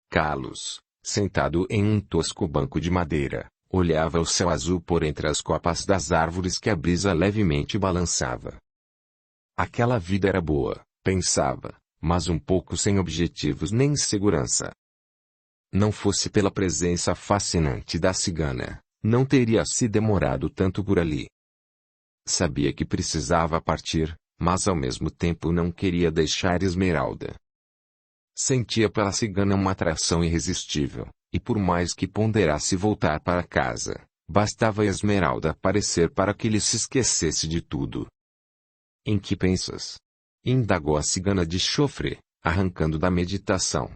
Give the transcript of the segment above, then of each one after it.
Carlos, sentado em um tosco banco de madeira, olhava o céu azul por entre as copas das árvores que a brisa levemente balançava. Aquela vida era boa, pensava, mas um pouco sem objetivos nem segurança. Não fosse pela presença fascinante da cigana, não teria se demorado tanto por ali. Sabia que precisava partir, mas ao mesmo tempo não queria deixar Esmeralda. Sentia pela cigana uma atração irresistível, e por mais que ponderasse voltar para casa, bastava Esmeralda aparecer para que ele se esquecesse de tudo. Em que pensas? Indagou a cigana de chofre, arrancando da meditação.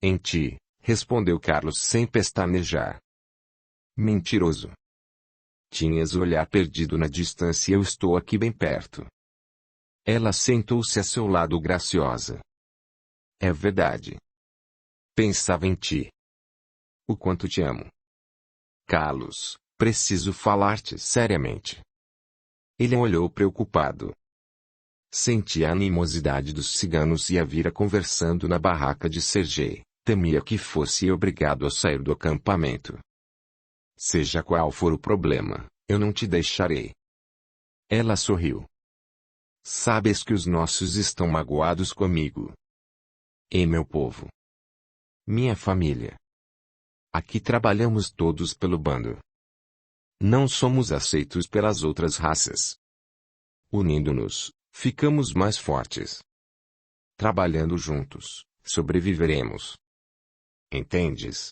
Em ti, respondeu Carlos sem pestanejar. Mentiroso. Tinhas o olhar perdido na distância e eu estou aqui bem perto. Ela sentou-se a seu lado graciosa. É verdade. Pensava em ti. O quanto te amo. Carlos, preciso falar-te seriamente. Ele olhou preocupado. Sentia a animosidade dos ciganos e a vira conversando na barraca de Sergei. Temia que fosse obrigado a sair do acampamento. Seja qual for o problema, eu não te deixarei. Ela sorriu. Sabes que os nossos estão magoados comigo. E meu povo. Minha família. Aqui trabalhamos todos pelo bando. Não somos aceitos pelas outras raças. Unindo-nos, ficamos mais fortes. Trabalhando juntos, sobreviveremos. Entendes?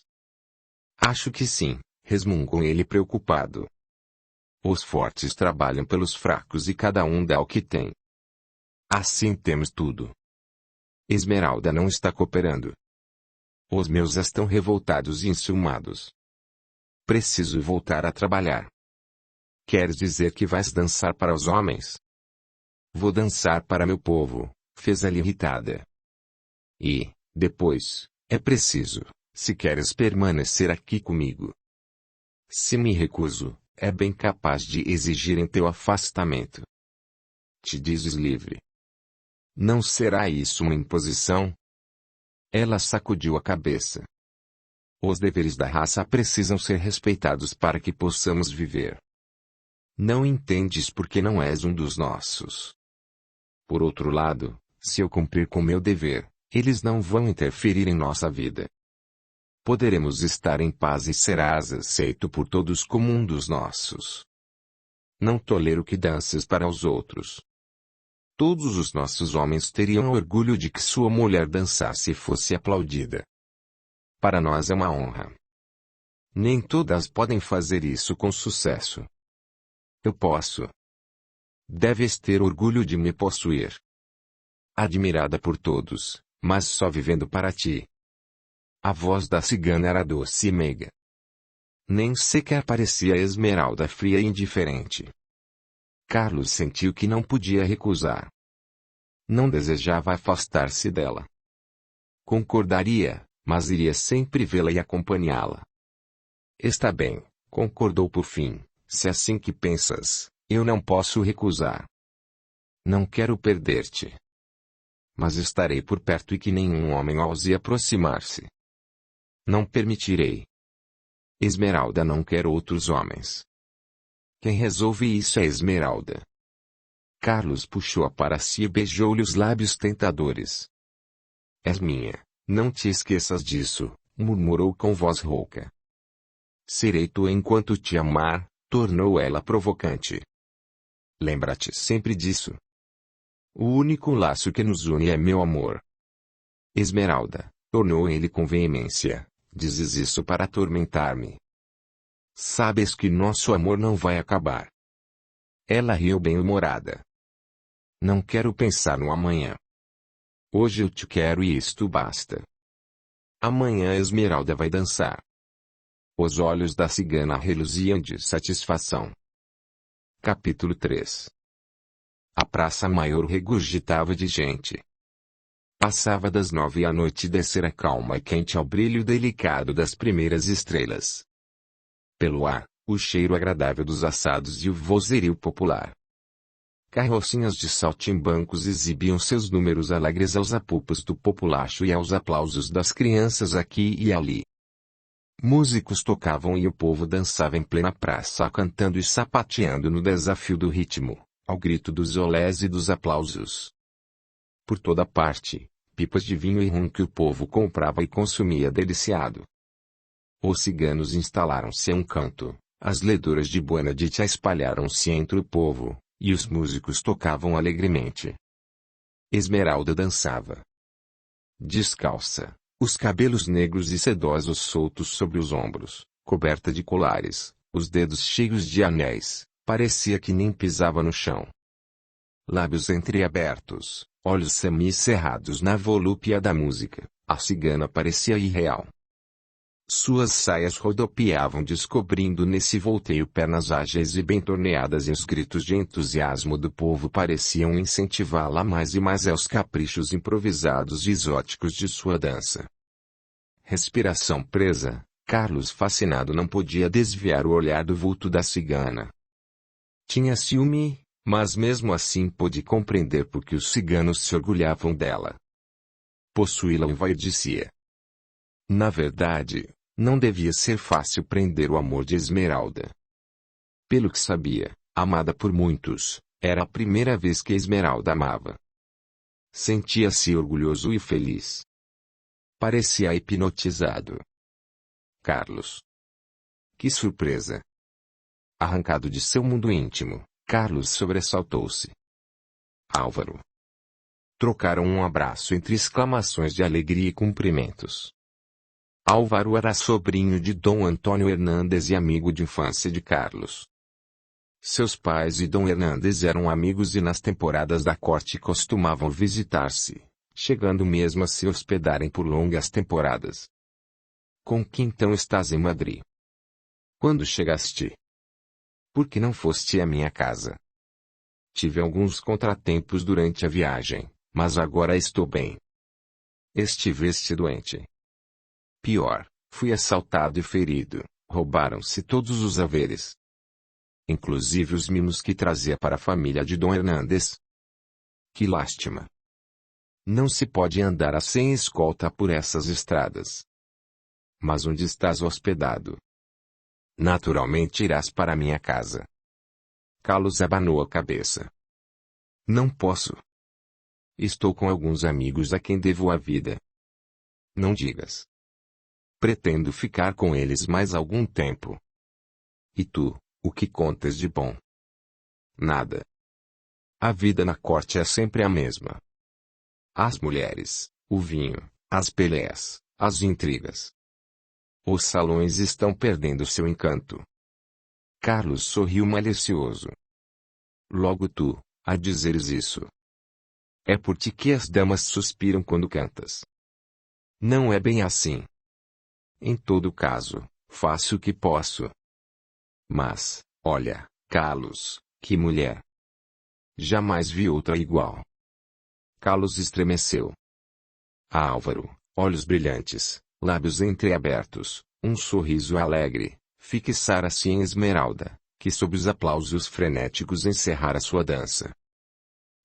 Acho que sim, resmungou ele preocupado. Os fortes trabalham pelos fracos e cada um dá o que tem. Assim temos tudo. Esmeralda não está cooperando. Os meus estão revoltados e enciumados. Preciso voltar a trabalhar. Queres dizer que vais dançar para os homens? Vou dançar para meu povo, fez ela irritada. E, depois, é preciso, se queres permanecer aqui comigo. Se me recuso, é bem capaz de exigirem teu afastamento. Te dizes livre. Não será isso uma imposição? Ela sacudiu a cabeça. Os deveres da raça precisam ser respeitados para que possamos viver. Não entendes porque não és um dos nossos. Por outro lado, se eu cumprir com meu dever, eles não vão interferir em nossa vida. Poderemos estar em paz e serás aceito por todos como um dos nossos. Não tolero que dances para os outros. Todos os nossos homens teriam orgulho de que sua mulher dançasse e fosse aplaudida. Para nós é uma honra. Nem todas podem fazer isso com sucesso. Eu posso. Deves ter orgulho de me possuir. Admirada por todos, mas só vivendo para ti. A voz da cigana era doce e meiga. Nem sequer parecia Esmeralda fria e indiferente. Carlos sentiu que não podia recusar. Não desejava afastar-se dela. Concordaria, mas iria sempre vê-la e acompanhá-la. Está bem, concordou por fim, se é assim que pensas, eu não posso recusar. Não quero perder-te. Mas estarei por perto e que nenhum homem ouse aproximar-se. Não permitirei. Esmeralda não quer outros homens. Quem resolve isso é Esmeralda. Carlos puxou-a para si e beijou-lhe os lábios tentadores. És minha, não te esqueças disso, murmurou com voz rouca. Serei tua enquanto te amar, tornou ela provocante. Lembra-te sempre disso. O único laço que nos une é meu amor. Esmeralda, tornou ele com veemência, dizes isso para atormentar-me. Sabes que nosso amor não vai acabar. Ela riu bem-humorada. Não quero pensar no amanhã. Hoje eu te quero e isto basta. Amanhã Esmeralda vai dançar. Os olhos da cigana reluziam de satisfação. Capítulo 3. A praça maior regurgitava de gente. Passava das 9 à noite e descera calma e quente ao brilho delicado das primeiras estrelas. Pelo ar, o cheiro agradável dos assados e o vozerio popular. Carrocinhas de saltimbancos exibiam seus números alegres aos apupos do populacho e aos aplausos das crianças aqui e ali. Músicos tocavam e o povo dançava em plena praça cantando e sapateando no desafio do ritmo, ao grito dos olés e dos aplausos. Por toda parte, pipas de vinho e rum que o povo comprava e consumia deliciado. Os ciganos instalaram-se a um canto, as ledoras de Buena Dicha espalharam-se entre o povo, e os músicos tocavam alegremente. Esmeralda dançava descalça, os cabelos negros e sedosos soltos sobre os ombros, coberta de colares, os dedos cheios de anéis, parecia que nem pisava no chão. Lábios entreabertos, olhos semicerrados na volúpia da música, a cigana parecia irreal. Suas saias rodopiavam descobrindo nesse volteio pernas ágeis e bem torneadas e os gritos de entusiasmo do povo pareciam incentivá-la mais e mais aos caprichos improvisados e exóticos de sua dança. Respiração presa, Carlos fascinado não podia desviar o olhar do vulto da cigana. Tinha ciúme, mas mesmo assim pôde compreender por que os ciganos se orgulhavam dela. Possuí-la envaidecia. Na verdade, não devia ser fácil prender o amor de Esmeralda. Pelo que sabia, amada por muitos, era a primeira vez que Esmeralda amava. Sentia-se orgulhoso e feliz. Parecia hipnotizado. Carlos. Que surpresa! Arrancado de seu mundo íntimo, Carlos sobressaltou-se. Álvaro. Trocaram um abraço entre exclamações de alegria e cumprimentos. Álvaro era sobrinho de Dom Antônio Hernandes e amigo de infância de Carlos. Seus pais e Dom Hernandes eram amigos e nas temporadas da corte costumavam visitar-se, chegando mesmo a se hospedarem por longas temporadas. Com que então estás em Madrid? Quando chegaste? Por que não foste à minha casa? Tive alguns contratempos durante a viagem, mas agora estou bem. Estiveste doente. Pior, fui assaltado e ferido, roubaram-se todos os haveres. Inclusive os mimos que trazia para a família de Dom Hernandes. Que lástima. Não se pode andar a sem escolta por essas estradas. Mas onde estás hospedado? Naturalmente irás para minha casa. Carlos abanou a cabeça. Não posso. Estou com alguns amigos a quem devo a vida. Não digas. Pretendo ficar com eles mais algum tempo. E tu, o que contas de bom? Nada. A vida na corte é sempre a mesma. As mulheres, o vinho, as pelés, as intrigas. Os salões estão perdendo seu encanto. Carlos sorriu malicioso. Logo tu, a dizeres isso. É por ti que as damas suspiram quando cantas. Não é bem assim. Em todo caso, faço o que posso. Mas, olha, Carlos, que mulher! Jamais vi outra igual. Carlos estremeceu. Álvaro, olhos brilhantes, lábios entreabertos, um sorriso alegre, fixara-se em Esmeralda, que sob os aplausos frenéticos encerrara sua dança.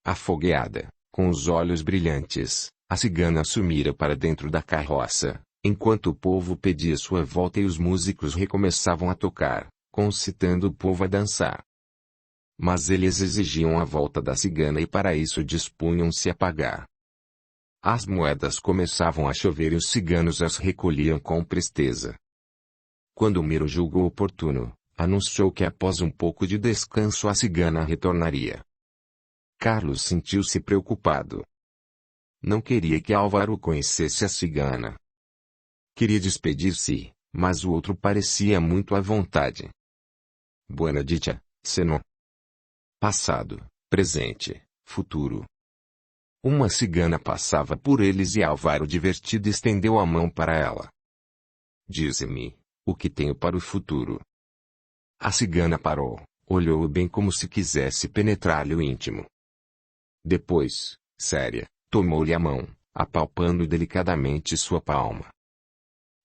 Afogueada, com os olhos brilhantes, a cigana sumira para dentro da carroça, enquanto o povo pedia sua volta e os músicos recomeçavam a tocar, concitando o povo a dançar. Mas eles exigiam a volta da cigana e para isso dispunham-se a pagar. As moedas começavam a chover e os ciganos as recolhiam com presteza. Quando Miro julgou oportuno, anunciou que após um pouco de descanso a cigana retornaria. Carlos sentiu-se preocupado. Não queria que Álvaro conhecesse a cigana. Queria despedir-se, mas o outro parecia muito à vontade. Buena Dicha, Senhor. Passado, presente, futuro. Uma cigana passava por eles e Álvaro divertido estendeu a mão para ela. Dize-me, o que tenho para o futuro? A cigana parou, olhou-o bem como se quisesse penetrar-lhe o íntimo. Depois, séria, tomou-lhe a mão, apalpando delicadamente sua palma.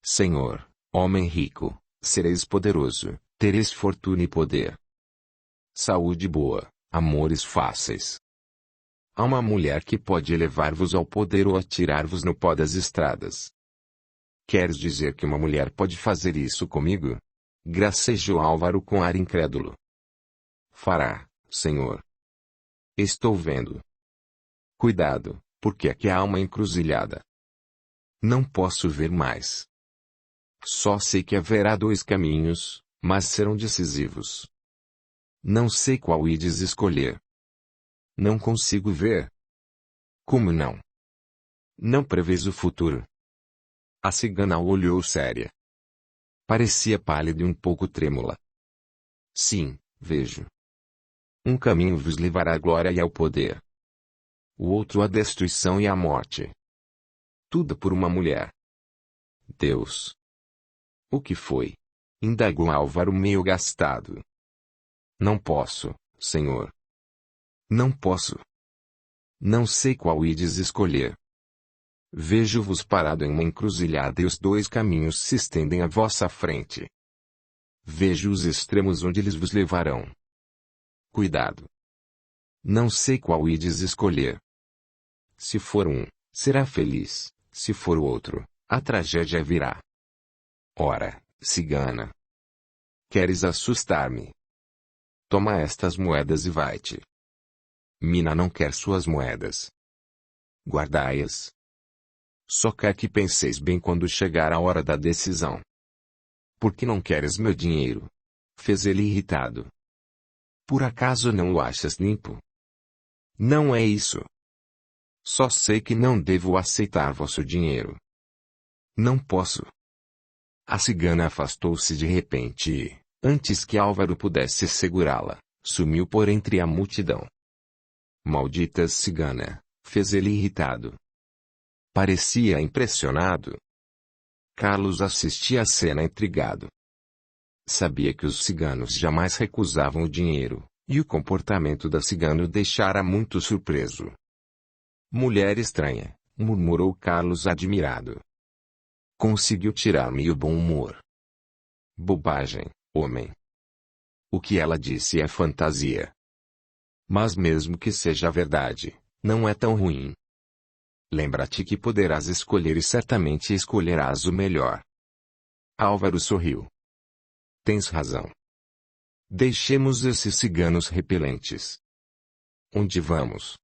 Senhor, homem rico, sereis poderoso, tereis fortuna e poder. Saúde boa, Amores fáceis. Há uma mulher que pode elevar-vos ao poder ou atirar-vos no pó das estradas. Queres dizer que uma mulher pode fazer isso comigo? Gracejou Álvaro com ar incrédulo. Fará, senhor. Estou vendo. Cuidado, porque aqui há uma encruzilhada. Não posso ver mais. Só sei que haverá 2 caminhos, mas serão decisivos. Não sei qual ides escolher. Não consigo ver. Como não? Não prevês o futuro? A cigana o olhou séria. Parecia pálida e um pouco trêmula. Sim, vejo. Um caminho vos levará à glória e ao poder. O outro à destruição e à morte. Tudo por uma mulher. Deus. O que foi? Indagou Álvaro meio gastado. Não posso, senhor. Não posso. Não sei qual ides escolher. Vejo-vos parado em uma encruzilhada e os 2 caminhos se estendem à vossa frente. Vejo os extremos onde eles vos levarão. Cuidado. Não sei qual ides escolher. Se for um, será feliz, se for o outro, a tragédia virá. Ora, cigana. Queres assustar-me? Toma estas moedas e vai-te. Mina não quer suas moedas. Guardai-as. Só quer que penseis bem quando chegar a hora da decisão. Por que não queres meu dinheiro? Fez ele irritado. Por acaso não o achas limpo? Não é isso. Só sei que não devo aceitar vosso dinheiro. Não posso. A cigana afastou-se de repente e, antes que Álvaro pudesse segurá-la, sumiu por entre a multidão. Maldita cigana, fez ele irritado. Parecia impressionado. Carlos assistia à cena intrigado. Sabia que os ciganos jamais recusavam o dinheiro, e o comportamento da cigana o deixara muito surpreso. Mulher estranha, murmurou Carlos admirado. Conseguiu tirar-me o bom humor. Bobagem, homem. O que ela disse é fantasia. Mas mesmo que seja verdade, não é tão ruim. Lembra-te que poderás escolher e certamente escolherás o melhor. Álvaro sorriu. Tens razão. Deixemos esses ciganos repelentes. Onde vamos?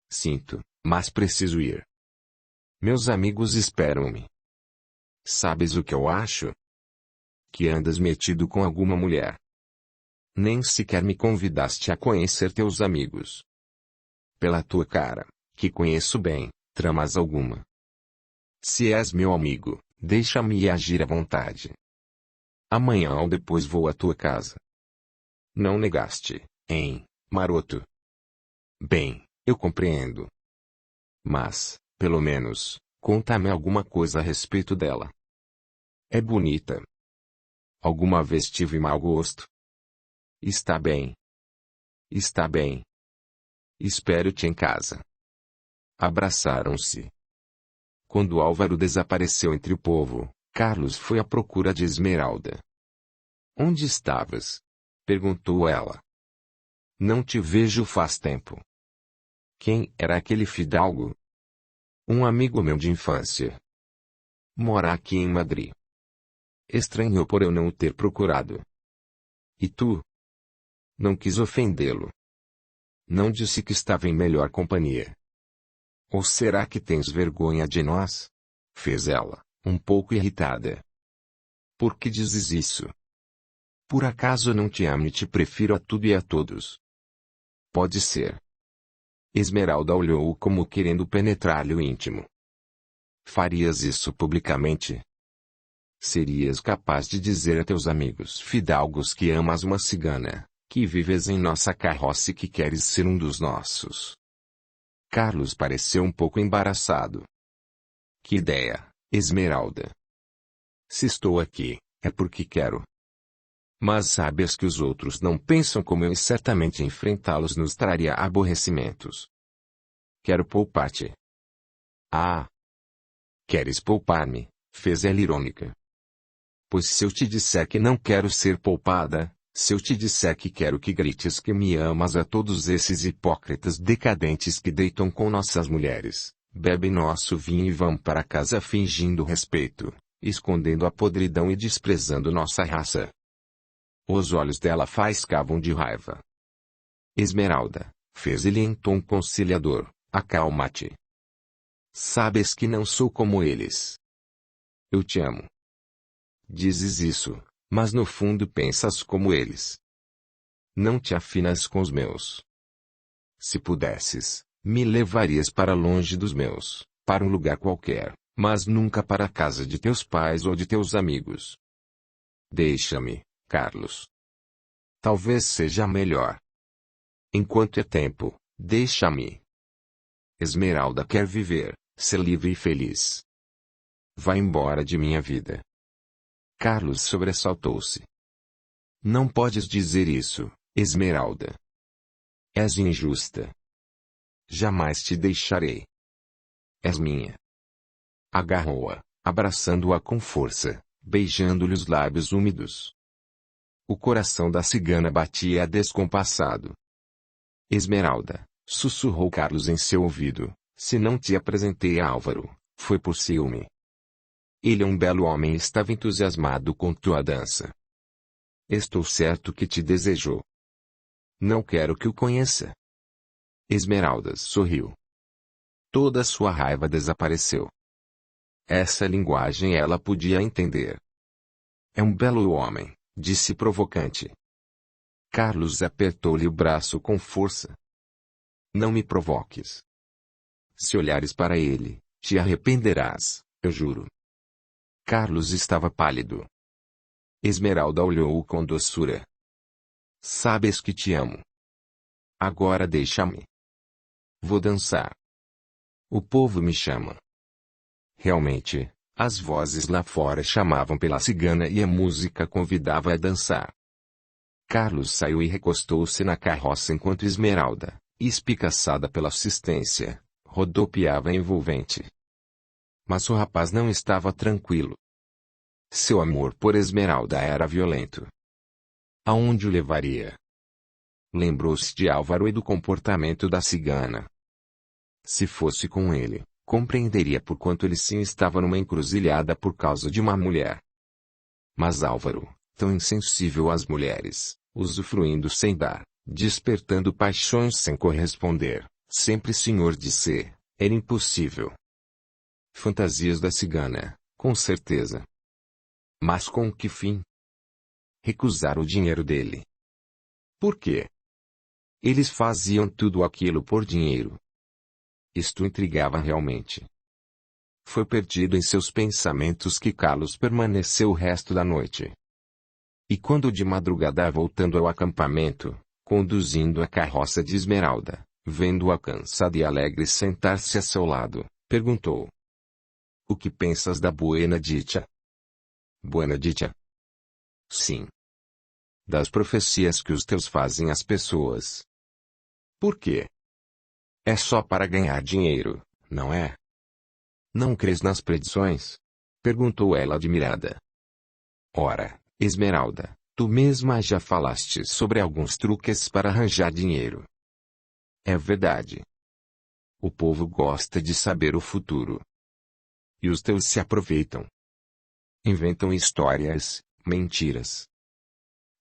Sinto, mas preciso ir. Meus amigos esperam-me. Sabes o que eu acho? Que andas metido com alguma mulher. Nem sequer me convidaste a conhecer teus amigos. Pela tua cara, que conheço bem, tramas alguma. Se és meu amigo, deixa-me agir à vontade. Amanhã ou depois vou à tua casa. Não negaste, hein, maroto? Bem, eu compreendo. Mas, pelo menos, conta-me alguma coisa a respeito dela. É bonita. Alguma vez tive mau gosto? Está bem. Está bem. Espero-te em casa. Abraçaram-se. Quando Álvaro desapareceu entre o povo, Carlos foi à procura de Esmeralda. Onde estavas? Perguntou ela. Não te vejo faz tempo. Quem era aquele fidalgo? Um amigo meu de infância. Mora aqui em Madrid. Estranhou por eu não o ter procurado. E tu? Não quis ofendê-lo. Não disse que estava em melhor companhia. Ou será que tens vergonha de nós? Fez ela, um pouco irritada. Por que dizes isso? Por acaso não te amo e te prefiro a tudo e a todos? Pode ser. Esmeralda olhou-o como querendo penetrar-lhe o íntimo. Farias isso publicamente? Serias capaz de dizer a teus amigos fidalgos que amas uma cigana, que vives em nossa carroça e que queres ser um dos nossos? Carlos pareceu um pouco embaraçado. Que ideia, Esmeralda. Se estou aqui, é porque quero. Mas sabes que os outros não pensam como eu e certamente enfrentá-los nos traria aborrecimentos. Quero poupar-te. Ah! Queres poupar-me? Fez ela irônica. Pois se eu te disser que não quero ser poupada, Se eu te disser que quero que grites que me amas a todos esses hipócritas decadentes que deitam com nossas mulheres, bebem nosso vinho e vão para casa fingindo respeito, escondendo a podridão e desprezando nossa raça. Os olhos dela faiscavam de raiva. Esmeralda, fez ele em tom conciliador, acalma-te. Sabes que não sou como eles. Eu te amo. Dizes isso, mas no fundo pensas como eles. Não te afinas com os meus. Se pudesses, me levarias para longe dos meus, para um lugar qualquer, mas nunca para a casa de teus pais ou de teus amigos. Deixa-me, Carlos. Talvez seja melhor. Enquanto é tempo, deixa-me. Esmeralda quer viver, ser livre e feliz. Vá embora de minha vida. Carlos sobressaltou-se. Não podes dizer isso, Esmeralda. És injusta. Jamais te deixarei. És minha. Agarrou-a, abraçando-a com força, beijando-lhe os lábios úmidos. O coração da cigana batia descompassado. Esmeralda, sussurrou Carlos em seu ouvido, se não te apresentei a Álvaro, foi por ciúme. Ele é um belo homem e estava entusiasmado com tua dança. Estou certo que te desejou. Não quero que o conheça. Esmeralda sorriu. Toda a sua raiva desapareceu. Essa linguagem ela podia entender. É um belo homem, disse provocante. Carlos apertou-lhe o braço com força. Não me provoques. Se olhares para ele, te arrependerás, eu juro. Carlos estava pálido. Esmeralda olhou-o com doçura. Sabes que te amo. Agora deixa-me. Vou dançar. O povo me chama. Realmente, as vozes lá fora chamavam pela cigana e a música convidava a dançar. Carlos saiu e recostou-se na carroça enquanto Esmeralda, espicaçada pela assistência, rodopiava envolvente. Mas o rapaz não estava tranquilo. Seu amor por Esmeralda era violento. Aonde o levaria? Lembrou-se de Álvaro e do comportamento da cigana. Se fosse com ele, compreenderia por quanto ele sim estava numa encruzilhada por causa de uma mulher. Mas Álvaro, tão insensível às mulheres, usufruindo sem dar, despertando paixões sem corresponder, sempre senhor de si, era impossível. Fantasias da cigana, com certeza. Mas com que fim? Recusar o dinheiro dele. Por quê? Eles faziam tudo aquilo por dinheiro. Isto intrigava realmente. Foi perdido em seus pensamentos que Carlos permaneceu o resto da noite. E quando de madrugada voltando ao acampamento, conduzindo a carroça de Esmeralda, vendo-a cansada e alegre sentar-se a seu lado, perguntou: O que pensas da Buena Dicha? Buena Dicha? Sim. Das profecias que os teus fazem às pessoas. Por quê? É só para ganhar dinheiro, não é? Não crês nas predições? Perguntou ela admirada. Ora, Esmeralda, tu mesma já falaste sobre alguns truques para arranjar dinheiro. É verdade. O povo gosta de saber o futuro. E os teus se aproveitam. Inventam histórias, mentiras.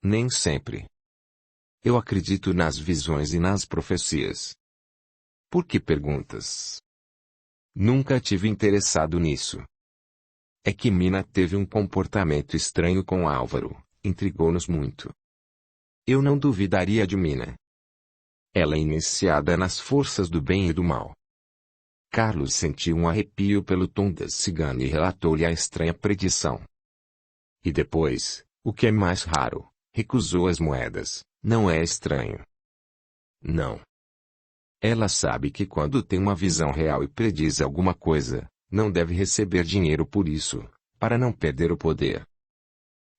Nem sempre. Eu acredito nas visões e nas profecias. Por que perguntas? Nunca tive interessado nisso. É que Mina teve um comportamento estranho com Álvaro, intrigou-nos muito. Eu não duvidaria de Mina. Ela é iniciada nas forças do bem e do mal. Carlos sentiu um arrepio pelo tom da cigana e relatou-lhe a estranha predição. E depois, o que é mais raro, recusou as moedas. Não é estranho. Não. Ela sabe que quando tem uma visão real e prediz alguma coisa, não deve receber dinheiro por isso, para não perder o poder.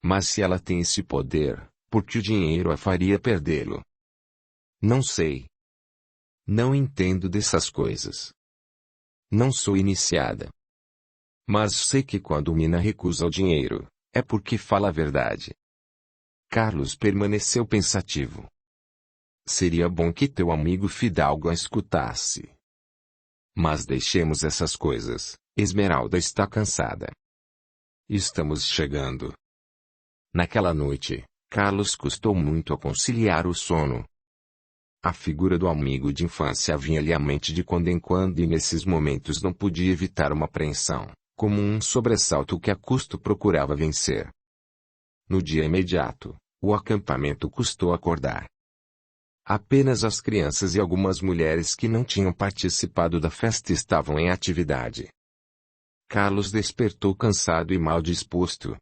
Mas se ela tem esse poder, por que o dinheiro a faria perdê-lo? Não sei. Não entendo dessas coisas. Não sou iniciada. Mas sei que quando Mina recusa o dinheiro, é porque fala a verdade. Carlos permaneceu pensativo. Seria bom que teu amigo Fidalgo a escutasse. Mas deixemos essas coisas, Esmeralda está cansada. Estamos chegando. Naquela noite, Carlos custou muito a conciliar o sono. A figura do amigo de infância vinha-lhe à mente de quando em quando e nesses momentos não podia evitar uma apreensão, como um sobressalto que a custo procurava vencer. No dia imediato, o acampamento custou acordar. Apenas as crianças e algumas mulheres que não tinham participado da festa estavam em atividade. Carlos despertou cansado e mal disposto.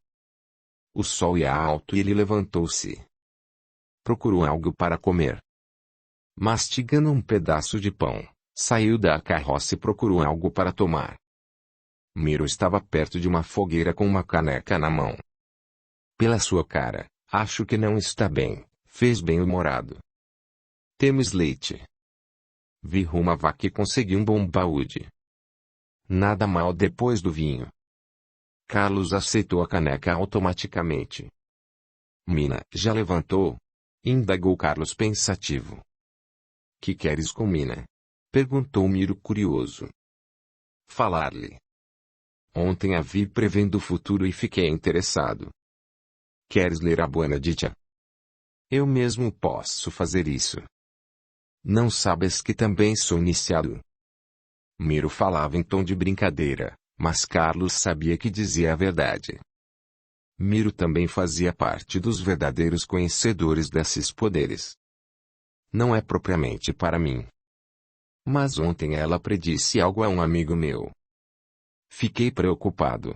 O sol ia alto e ele levantou-se. Procurou algo para comer. Mastigando um pedaço de pão, saiu da carroça e procurou algo para tomar. Miro estava perto de uma fogueira com uma caneca na mão. Pela sua cara, acho que não está bem, fez bem-humorado. Temos leite. Vi uma vaca e consegui um bom baúde. Nada mal depois do vinho. Carlos aceitou a caneca automaticamente. Mina, já levantou? Indagou Carlos pensativo. Que queres com Mina? Perguntou Miro curioso. Falar-lhe. Ontem a vi prevendo o futuro e fiquei interessado. Queres ler a Buena Dicha? Eu mesmo posso fazer isso. Não sabes que também sou iniciado? Miro falava em tom de brincadeira, mas Carlos sabia que dizia a verdade. Miro também fazia parte dos verdadeiros conhecedores desses poderes. Não é propriamente para mim. Mas ontem ela predisse algo a um amigo meu. Fiquei preocupado.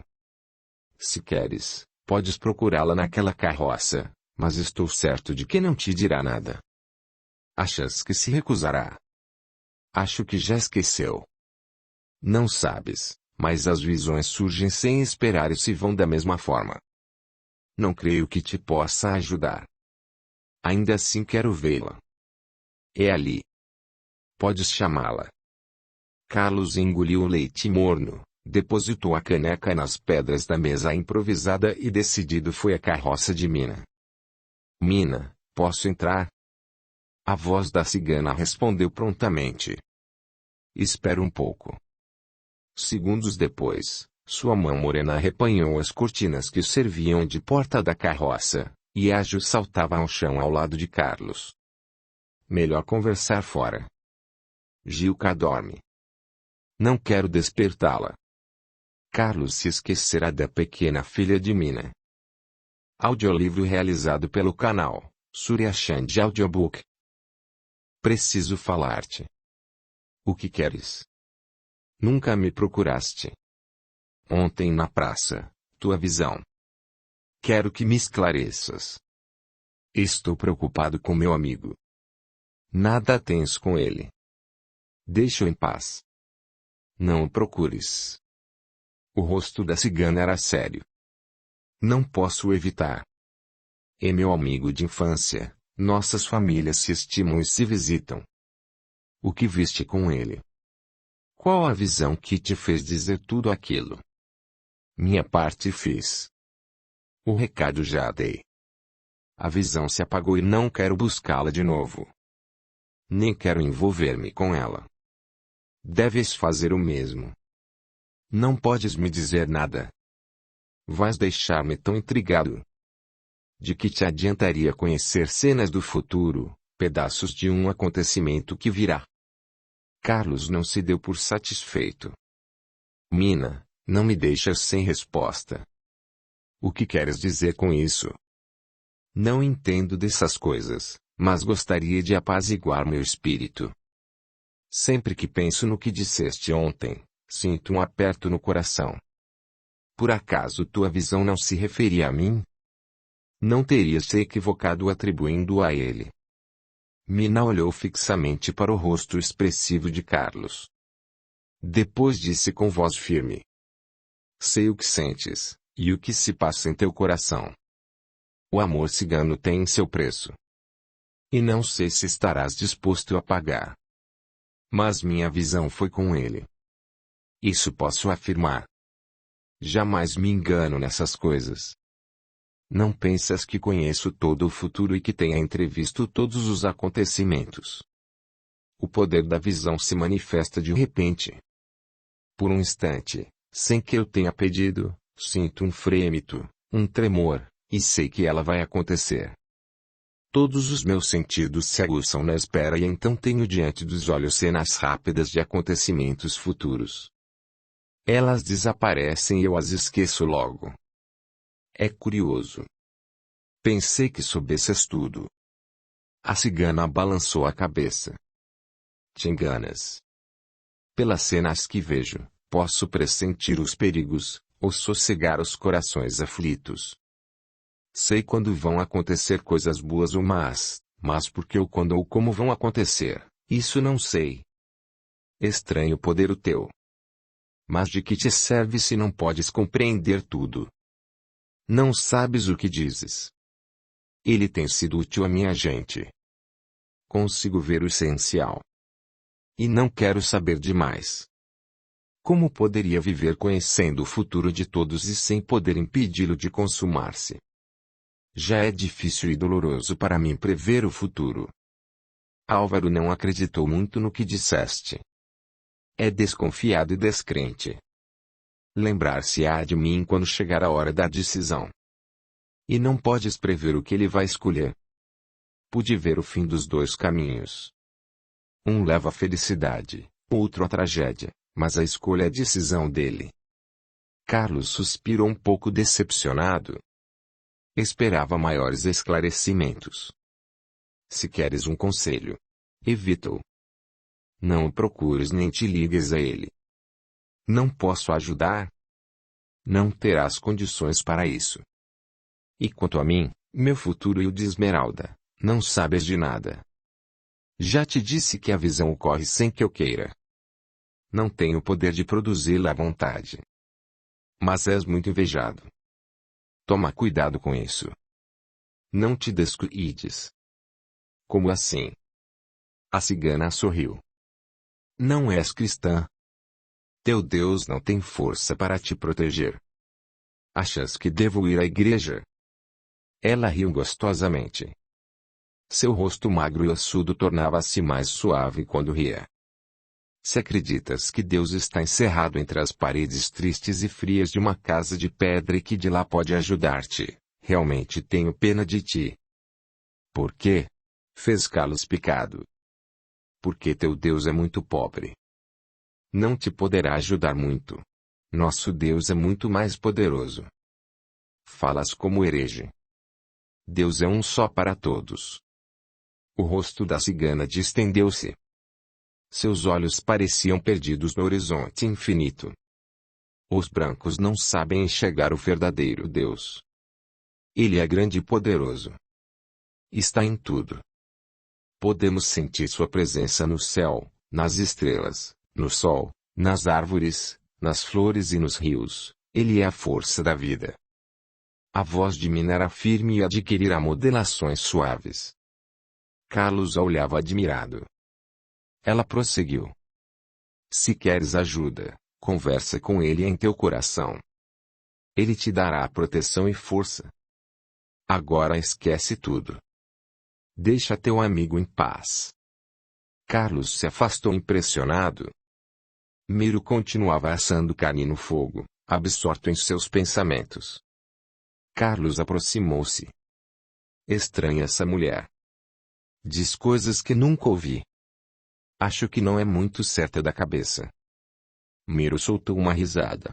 Se queres, podes procurá-la naquela carroça, mas estou certo de que não te dirá nada. Achas que se recusará? Acho que já esqueceu. Não sabes, mas as visões surgem sem esperar e se vão da mesma forma. Não creio que te possa ajudar. Ainda assim quero vê-la. É ali. Podes chamá-la. Carlos engoliu o leite morno, depositou a caneca nas pedras da mesa improvisada e decidido foi à carroça de Mina. Mina, posso entrar? A voz da cigana respondeu prontamente. Espera um pouco. Segundos depois, sua mão morena arrepanhou as cortinas que serviam de porta da carroça, e ágil saltava ao chão ao lado de Carlos. Melhor conversar fora. Gilca dorme. Não quero despertá-la. Carlos se esquecerá da pequena filha de Mina. Audiolivro realizado pelo canal Surya Chand Audiobook. Preciso falar-te. O que queres? Nunca me procuraste. Ontem na praça, tua visão. Quero que me esclareças. Estou preocupado com meu amigo. Nada tens com ele. Deixa-o em paz. Não o procures. O rosto da cigana era sério. Não posso evitar. É meu amigo de infância, nossas famílias se estimam e se visitam. O que viste com ele? Qual a visão que te fez dizer tudo aquilo? Minha parte fiz. O recado já dei. A visão se apagou e não quero buscá-la de novo. Nem quero envolver-me com ela. Deves fazer o mesmo. Não podes me dizer nada. Vais deixar-me tão intrigado. De que te adiantaria conhecer cenas do futuro, pedaços de um acontecimento que virá? Carlos não se deu por satisfeito. Mina, não me deixas sem resposta. O que queres dizer com isso? Não entendo dessas coisas, mas gostaria de apaziguar meu espírito. Sempre que penso no que disseste ontem, sinto um aperto no coração. Por acaso tua visão não se referia a mim? Não terias se equivocado atribuindo a ele. Mina olhou fixamente para o rosto expressivo de Carlos. Depois disse com voz firme. Sei o que sentes, e o que se passa em teu coração. O amor cigano tem seu preço. E não sei se estarás disposto a pagar. Mas minha visão foi com ele. Isso posso afirmar. Jamais me engano nessas coisas. Não pensas que conheço todo o futuro e que tenha entrevisto todos os acontecimentos. O poder da visão se manifesta de repente. Por um instante, sem que eu tenha pedido, sinto um frêmito, um tremor, e sei que ela vai acontecer. Todos os meus sentidos se aguçam na espera e então tenho diante dos olhos cenas rápidas de acontecimentos futuros. Elas desaparecem e eu as esqueço logo. É curioso. Pensei que soubesses tudo. A cigana balançou a cabeça. Te enganas. Pelas cenas que vejo, posso pressentir os perigos, ou sossegar os corações aflitos. Sei quando vão acontecer coisas boas ou más, mas por que ou quando ou como vão acontecer, isso não sei. Estranho poder o teu. Mas de que te serve se não podes compreender tudo? Não sabes o que dizes. Ele tem sido útil a minha gente. Consigo ver o essencial. E não quero saber demais. Como poderia viver conhecendo o futuro de todos e sem poder impedi-lo de consumar-se? Já é difícil e doloroso para mim prever o futuro. Álvaro não acreditou muito no que disseste. É desconfiado e descrente. Lembrar-se-á de mim quando chegar a hora da decisão. E não podes prever o que ele vai escolher. Pude ver o fim dos dois caminhos. Um leva à felicidade, outro à tragédia, mas a escolha é a decisão dele. Carlos suspirou um pouco decepcionado. Esperava maiores esclarecimentos. Se queres um conselho, evita-o. Não o procures nem te ligues a ele. Não posso ajudar? Não terás condições para isso. E quanto a mim, meu futuro e o de Esmeralda, não sabes de nada. Já te disse que a visão ocorre sem que eu queira. Não tenho o poder de produzi-la à vontade. Mas és muito invejado. Toma cuidado com isso. Não te descuides. Como assim? A cigana sorriu. Não és cristã. Teu Deus não tem força para te proteger. Achas que devo ir à igreja? Ela riu gostosamente. Seu rosto magro e ossudo tornava-se mais suave quando ria. Se acreditas que Deus está encerrado entre as paredes tristes e frias de uma casa de pedra e que de lá pode ajudar-te, realmente tenho pena de ti. Por quê? Fez Carlos picado. Porque teu Deus é muito pobre. Não te poderá ajudar muito. Nosso Deus é muito mais poderoso. Falas como herege. Deus é um só para todos. O rosto da cigana distendeu-se. Seus olhos pareciam perdidos no horizonte infinito. Os brancos não sabem enxergar o verdadeiro Deus. Ele é grande e poderoso. Está em tudo. Podemos sentir sua presença no céu, nas estrelas, no sol, nas árvores, nas flores e nos rios. Ele é a força da vida. A voz de Mina era firme e adquirirá modelações suaves. Carlos a olhava admirado. Ela prosseguiu. Se queres ajuda, conversa com ele em teu coração. Ele te dará proteção e força. Agora esquece tudo. Deixa teu amigo em paz. Carlos se afastou impressionado. Miro continuava assando carne no fogo, absorto em seus pensamentos. Carlos aproximou-se. Estranha essa mulher. Diz coisas que nunca ouvi. Acho que não é muito certa da cabeça. Miro soltou uma risada.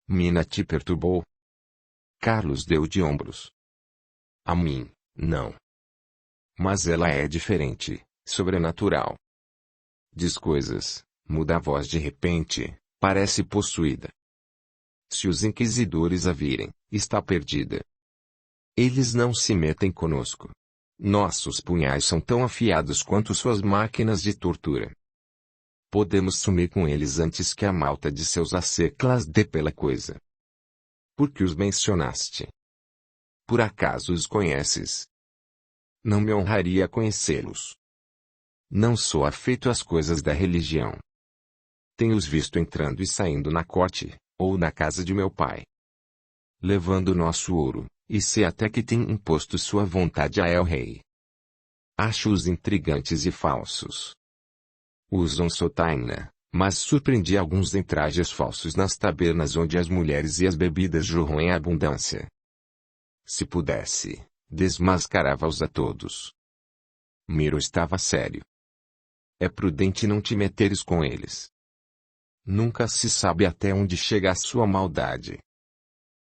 Mina te perturbou? Carlos deu de ombros. A mim, não. Mas ela é diferente, sobrenatural. Diz coisas, muda a voz de repente, parece possuída. Se os inquisidores a virem, está perdida. Eles não se metem conosco. Nossos punhais são tão afiados quanto suas máquinas de tortura. Podemos sumir com eles antes que a malta de seus asseclas dê pela coisa. Por que os mencionaste? Por acaso os conheces? Não me honraria conhecê-los. Não sou afeito às coisas da religião. Tenho-os visto entrando e saindo na corte, ou na casa de meu pai. levando nosso ouro, e se até que tem imposto sua vontade a el-rei. Acho-os intrigantes e falsos. Usam sotaina, mas surpreendi alguns em trajes falsos nas tabernas onde as mulheres e as bebidas jorram em abundância. Se pudesse, desmascarava-os a todos. Miro estava sério. É prudente não te meteres com eles. Nunca se sabe até onde chega a sua maldade.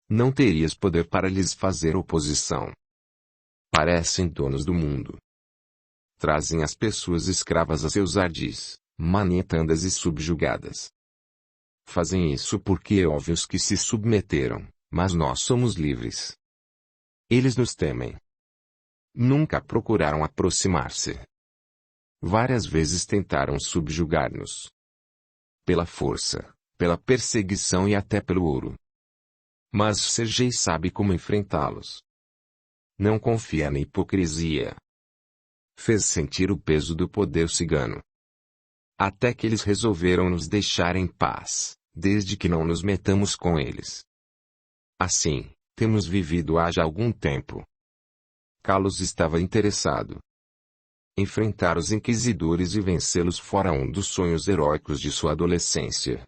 Não terias poder para lhes fazer oposição. Parecem donos do mundo. Trazem as pessoas escravas a seus ardis, manietadas e subjugadas. Fazem isso porque é óbvio que se submeteram, mas nós somos livres. Eles nos temem. Nunca procuraram aproximar-se. Várias vezes tentaram subjugar-nos. Pela força, pela perseguição e até pelo ouro. Mas Sergei sabe como enfrentá-los. Não confia na hipocrisia. Fez sentir o peso do poder cigano. Até que eles resolveram nos deixar em paz, desde que não nos metamos com eles. Assim, temos vivido há já algum tempo. Carlos estava interessado. Enfrentar os inquisidores e vencê-los fora um dos sonhos heróicos de sua adolescência.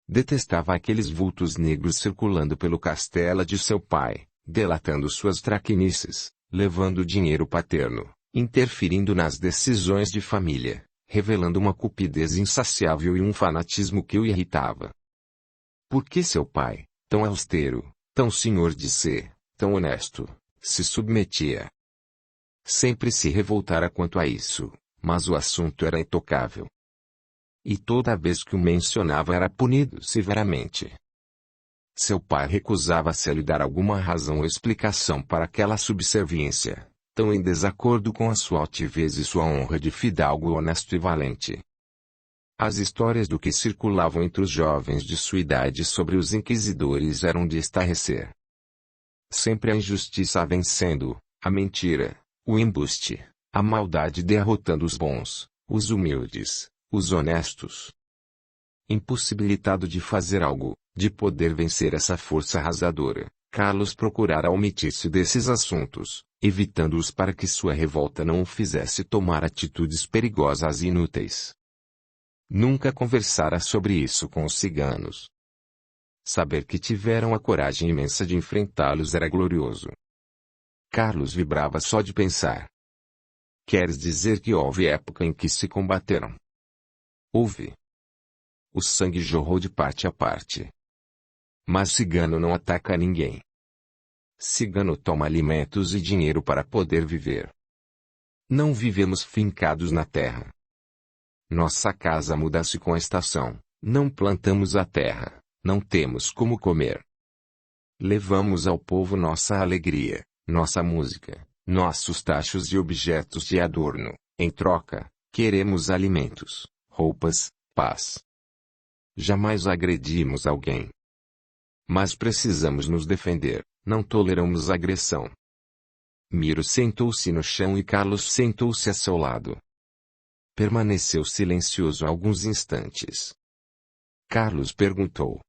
Detestava aqueles vultos negros circulando pelo castelo de seu pai, delatando suas traquinices, levando dinheiro paterno, interferindo nas decisões de família, revelando uma cupidez insaciável e um fanatismo que o irritava. Por que seu pai, tão austero, tão senhor de si, tão honesto, se submetia? Sempre se revoltara quanto a isso, mas o assunto era intocável. E toda vez que o mencionava era punido severamente. Seu pai recusava-se a lhe dar alguma razão ou explicação para aquela subserviência, tão em desacordo com a sua altivez e sua honra de fidalgo honesto e valente. As histórias do que circulavam entre os jovens de sua idade sobre os inquisidores eram de estarrecer. Sempre a injustiça vencendo, a mentira, o embuste, a maldade derrotando os bons, os humildes, os honestos. Impossibilitado de fazer algo, de poder vencer essa força arrasadora, Carlos procurara omitir-se desses assuntos, evitando-os para que sua revolta não o fizesse tomar atitudes perigosas e inúteis. Nunca conversara sobre isso com os ciganos. Saber que tiveram a coragem imensa de enfrentá-los era glorioso. Carlos vibrava só de pensar. Queres dizer que houve época em que se combateram? Houve. O sangue jorrou de parte a parte. Mas cigano não ataca ninguém. Cigano toma alimentos e dinheiro para poder viver. Não vivemos fincados na terra. Nossa casa muda-se com a estação, não plantamos a terra, não temos como comer. Levamos ao povo nossa alegria, nossa música, nossos tachos e objetos de adorno. Em troca, queremos alimentos, roupas, paz. Jamais agredimos alguém. Mas precisamos nos defender, não toleramos agressão. Miro sentou-se no chão e Carlos sentou-se a seu lado. Permaneceu silencioso alguns instantes. Carlos perguntou.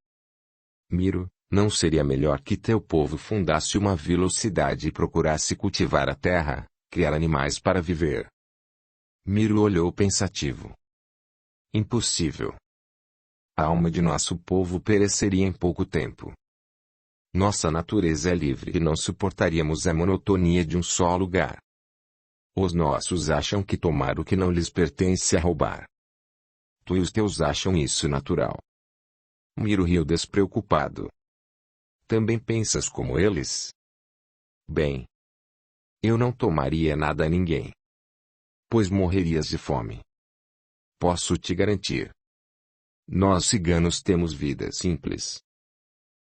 Miro, não seria melhor que teu povo fundasse uma vila ou cidade e procurasse cultivar a terra, criar animais para viver? Miro olhou pensativo. Impossível. A alma de nosso povo pereceria em pouco tempo. Nossa natureza é livre e não suportaríamos a monotonia de um só lugar. Os nossos acham que tomar o que não lhes pertence é roubar. Tu e os teus acham isso natural. Miro riu despreocupado. Também pensas como eles? Bem. Eu não tomaria nada a ninguém. Pois morrerias de fome. Posso te garantir. Nós ciganos temos vida simples.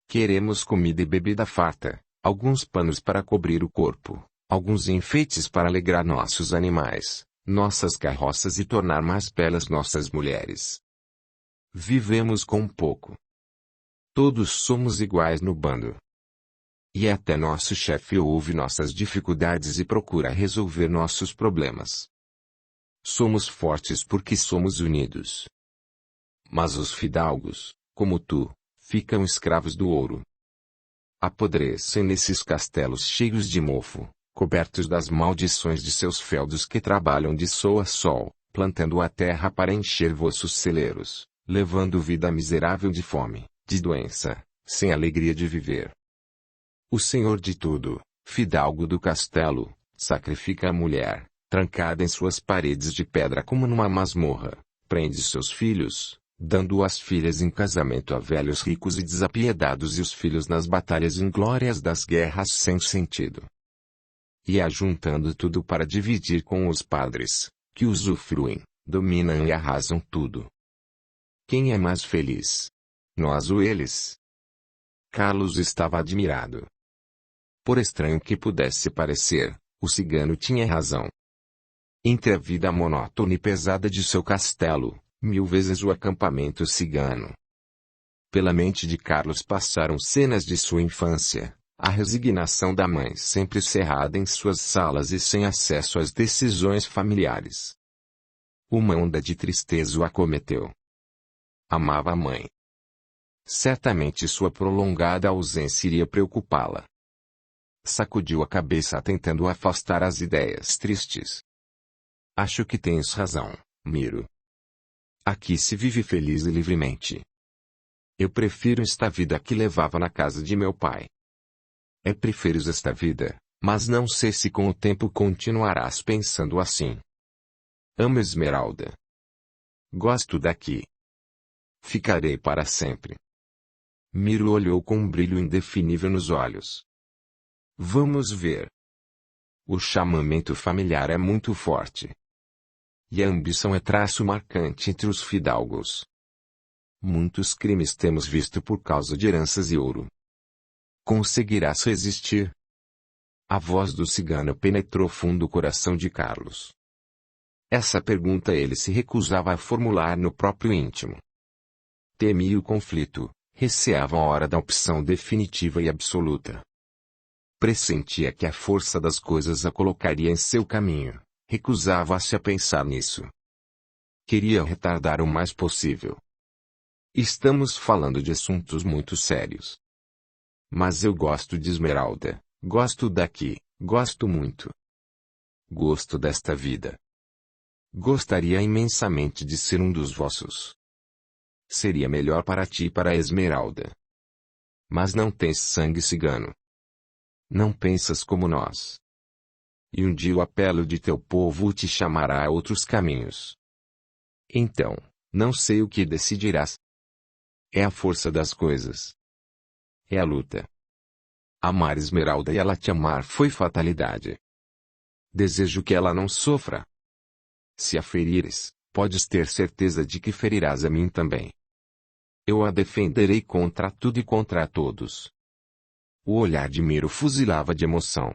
Queremos comida e bebida farta, alguns panos para cobrir o corpo, alguns enfeites para alegrar nossos animais, nossas carroças e tornar mais belas nossas mulheres. Vivemos com pouco. Todos somos iguais no bando. E até nosso chefe ouve nossas dificuldades e procura resolver nossos problemas. Somos fortes porque somos unidos. Mas os fidalgos, como tu, ficam escravos do ouro. Apodrecem nesses castelos cheios de mofo, cobertos das maldições de seus feudos que trabalham de sol a sol, plantando a terra para encher vossos celeiros, levando vida miserável de fome, de doença, sem alegria de viver. O senhor de tudo, fidalgo do castelo, sacrifica a mulher, trancada em suas paredes de pedra como numa masmorra, prende seus filhos, dando as filhas em casamento a velhos ricos e desapiedados e os filhos nas batalhas inglórias das guerras sem sentido. E ajuntando tudo para dividir com os padres, que usufruem, dominam e arrasam tudo. Quem é mais feliz? Nós ou eles? Carlos estava admirado. Por estranho que pudesse parecer, o cigano tinha razão. Entre a vida monótona e pesada de seu castelo, 1000 vezes o acampamento cigano. Pela mente de Carlos passaram cenas de sua infância, a resignação da mãe sempre cerrada em suas salas e sem acesso às decisões familiares. Uma onda de tristeza o acometeu. Amava a mãe. Certamente sua prolongada ausência iria preocupá-la. Sacudiu a cabeça tentando afastar as ideias tristes. Acho que tens razão, Miro. Aqui se vive feliz e livremente. Eu prefiro esta vida que levava na casa de meu pai. Preferes esta vida, mas não sei se com o tempo continuarás pensando assim. Amo Esmeralda. Gosto daqui. Ficarei para sempre. Miro olhou com um brilho indefinível nos olhos. Vamos ver. O chamamento familiar é muito forte. E a ambição é traço marcante entre os fidalgos. Muitos crimes temos visto por causa de heranças e ouro. Conseguirás resistir? A voz do cigano penetrou fundo o coração de Carlos. Essa pergunta ele se recusava a formular no próprio íntimo. Temia o conflito, receava a hora da opção definitiva e absoluta. Pressentia que a força das coisas a colocaria em seu caminho, recusava-se a pensar nisso. Queria retardar o mais possível. Estamos falando de assuntos muito sérios. Mas eu gosto de Esmeralda, gosto daqui, gosto muito. Gosto desta vida. Gostaria imensamente de ser um dos vossos. Seria melhor para ti e para a Esmeralda. Mas não tens sangue cigano. Não pensas como nós. E um dia o apelo de teu povo te chamará a outros caminhos. Então, não sei o que decidirás. É a força das coisas. É a luta. Amar Esmeralda e ela te amar foi fatalidade. Desejo que ela não sofra. Se a ferires, podes ter certeza de que ferirás a mim também. Eu a defenderei contra tudo e contra todos. O olhar de Miro fuzilava de emoção.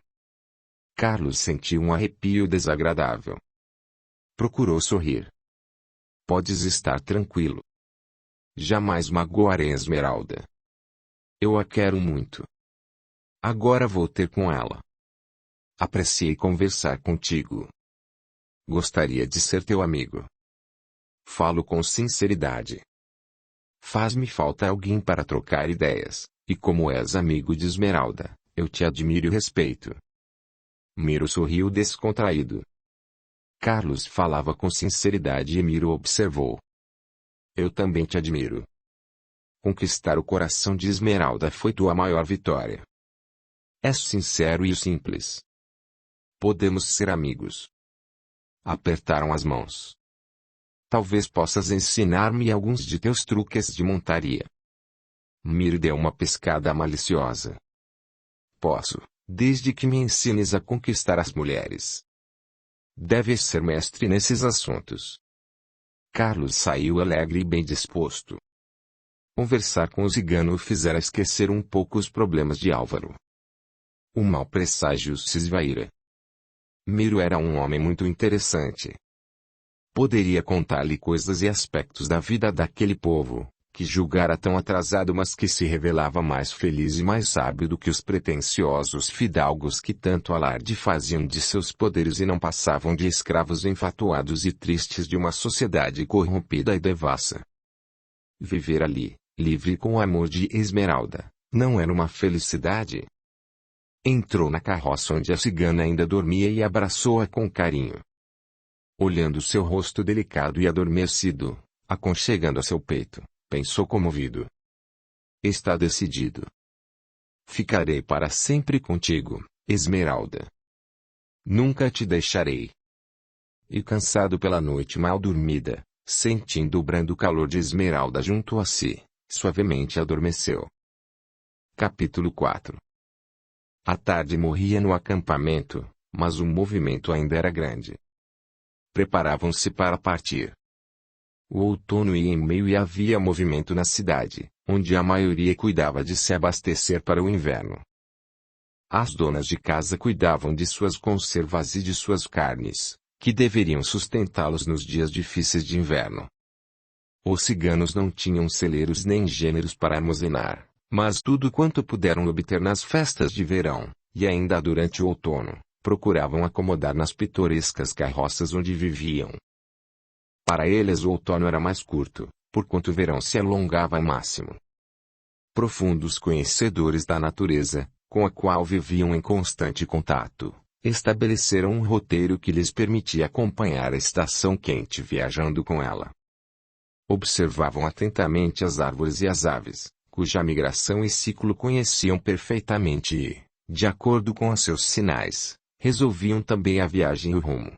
Carlos sentiu um arrepio desagradável. Procurou sorrir. Podes estar tranquilo. Jamais magoarei Esmeralda. Eu a quero muito. Agora vou ter com ela. Apreciei conversar contigo. Gostaria de ser teu amigo. Falo com sinceridade. Faz-me falta alguém para trocar ideias, e como és amigo de Esmeralda, eu te admiro e respeito. Miro sorriu descontraído. Carlos falava com sinceridade e Miro observou. Eu também te admiro. Conquistar o coração de Esmeralda foi tua maior vitória. És sincero e simples. Podemos ser amigos. Apertaram as mãos. Talvez possas ensinar-me alguns de teus truques de montaria. Miro deu uma pescada maliciosa. Posso, desde que me ensines a conquistar as mulheres. Deves ser mestre nesses assuntos. Carlos saiu alegre e bem disposto. Conversar com o cigano o fizera esquecer um pouco os problemas de Álvaro. O mau presságio se esvaíra. Miro era um homem muito interessante. Poderia contar-lhe coisas e aspectos da vida daquele povo, que julgara tão atrasado mas que se revelava mais feliz e mais sábio do que os pretensiosos fidalgos que tanto alarde faziam de seus poderes e não passavam de escravos enfatuados e tristes de uma sociedade corrompida e devassa. Viver ali, livre com o amor de Esmeralda, Não era uma felicidade? Entrou na carroça onde a cigana ainda dormia e abraçou-a com carinho. Olhando seu rosto delicado e adormecido, aconchegando a seu peito, pensou comovido. Está decidido. Ficarei para sempre contigo, Esmeralda. Nunca te deixarei. E cansado pela noite mal dormida, sentindo o brando calor de Esmeralda junto a si, suavemente adormeceu. Capítulo 4. A tarde morria no acampamento, mas o movimento ainda era grande. Preparavam-se para partir. O outono ia em meio e havia movimento na cidade, onde a maioria cuidava de se abastecer para o inverno. As donas de casa cuidavam de suas conservas e de suas carnes, que deveriam sustentá-los nos dias difíceis de inverno. Os ciganos não tinham celeiros nem gêneros para armazenar, mas tudo quanto puderam obter nas festas de verão, e ainda durante o outono, procuravam acomodar nas pitorescas carroças onde viviam. Para eles o outono era mais curto, porquanto o verão se alongava ao máximo. Profundos conhecedores da natureza, com a qual viviam em constante contato, estabeleceram um roteiro que lhes permitia acompanhar a estação quente viajando com ela. Observavam atentamente as árvores e as aves, cuja migração e ciclo conheciam perfeitamente e, de acordo com os seus sinais, resolviam também a viagem e o rumo.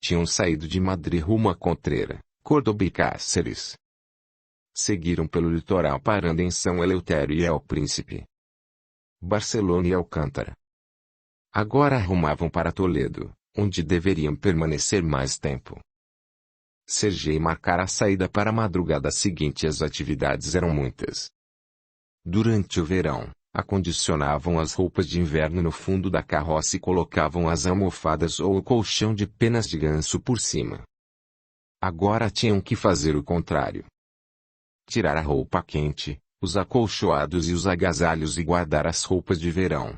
Tinham saído de Madrid rumo a Contreira, Córdoba e Cáceres. Seguiram pelo litoral parando em São Eleutério e El Príncipe, Barcelona e Alcântara. Agora rumavam para Toledo, onde deveriam permanecer mais tempo. Sergei marcara a saída para a madrugada seguinte e as atividades eram muitas. Durante o verão, acondicionavam as roupas de inverno no fundo da carroça e colocavam as almofadas ou o colchão de penas de ganso por cima. Agora tinham que fazer o contrário. Tirar a roupa quente, os acolchoados e os agasalhos e guardar as roupas de verão.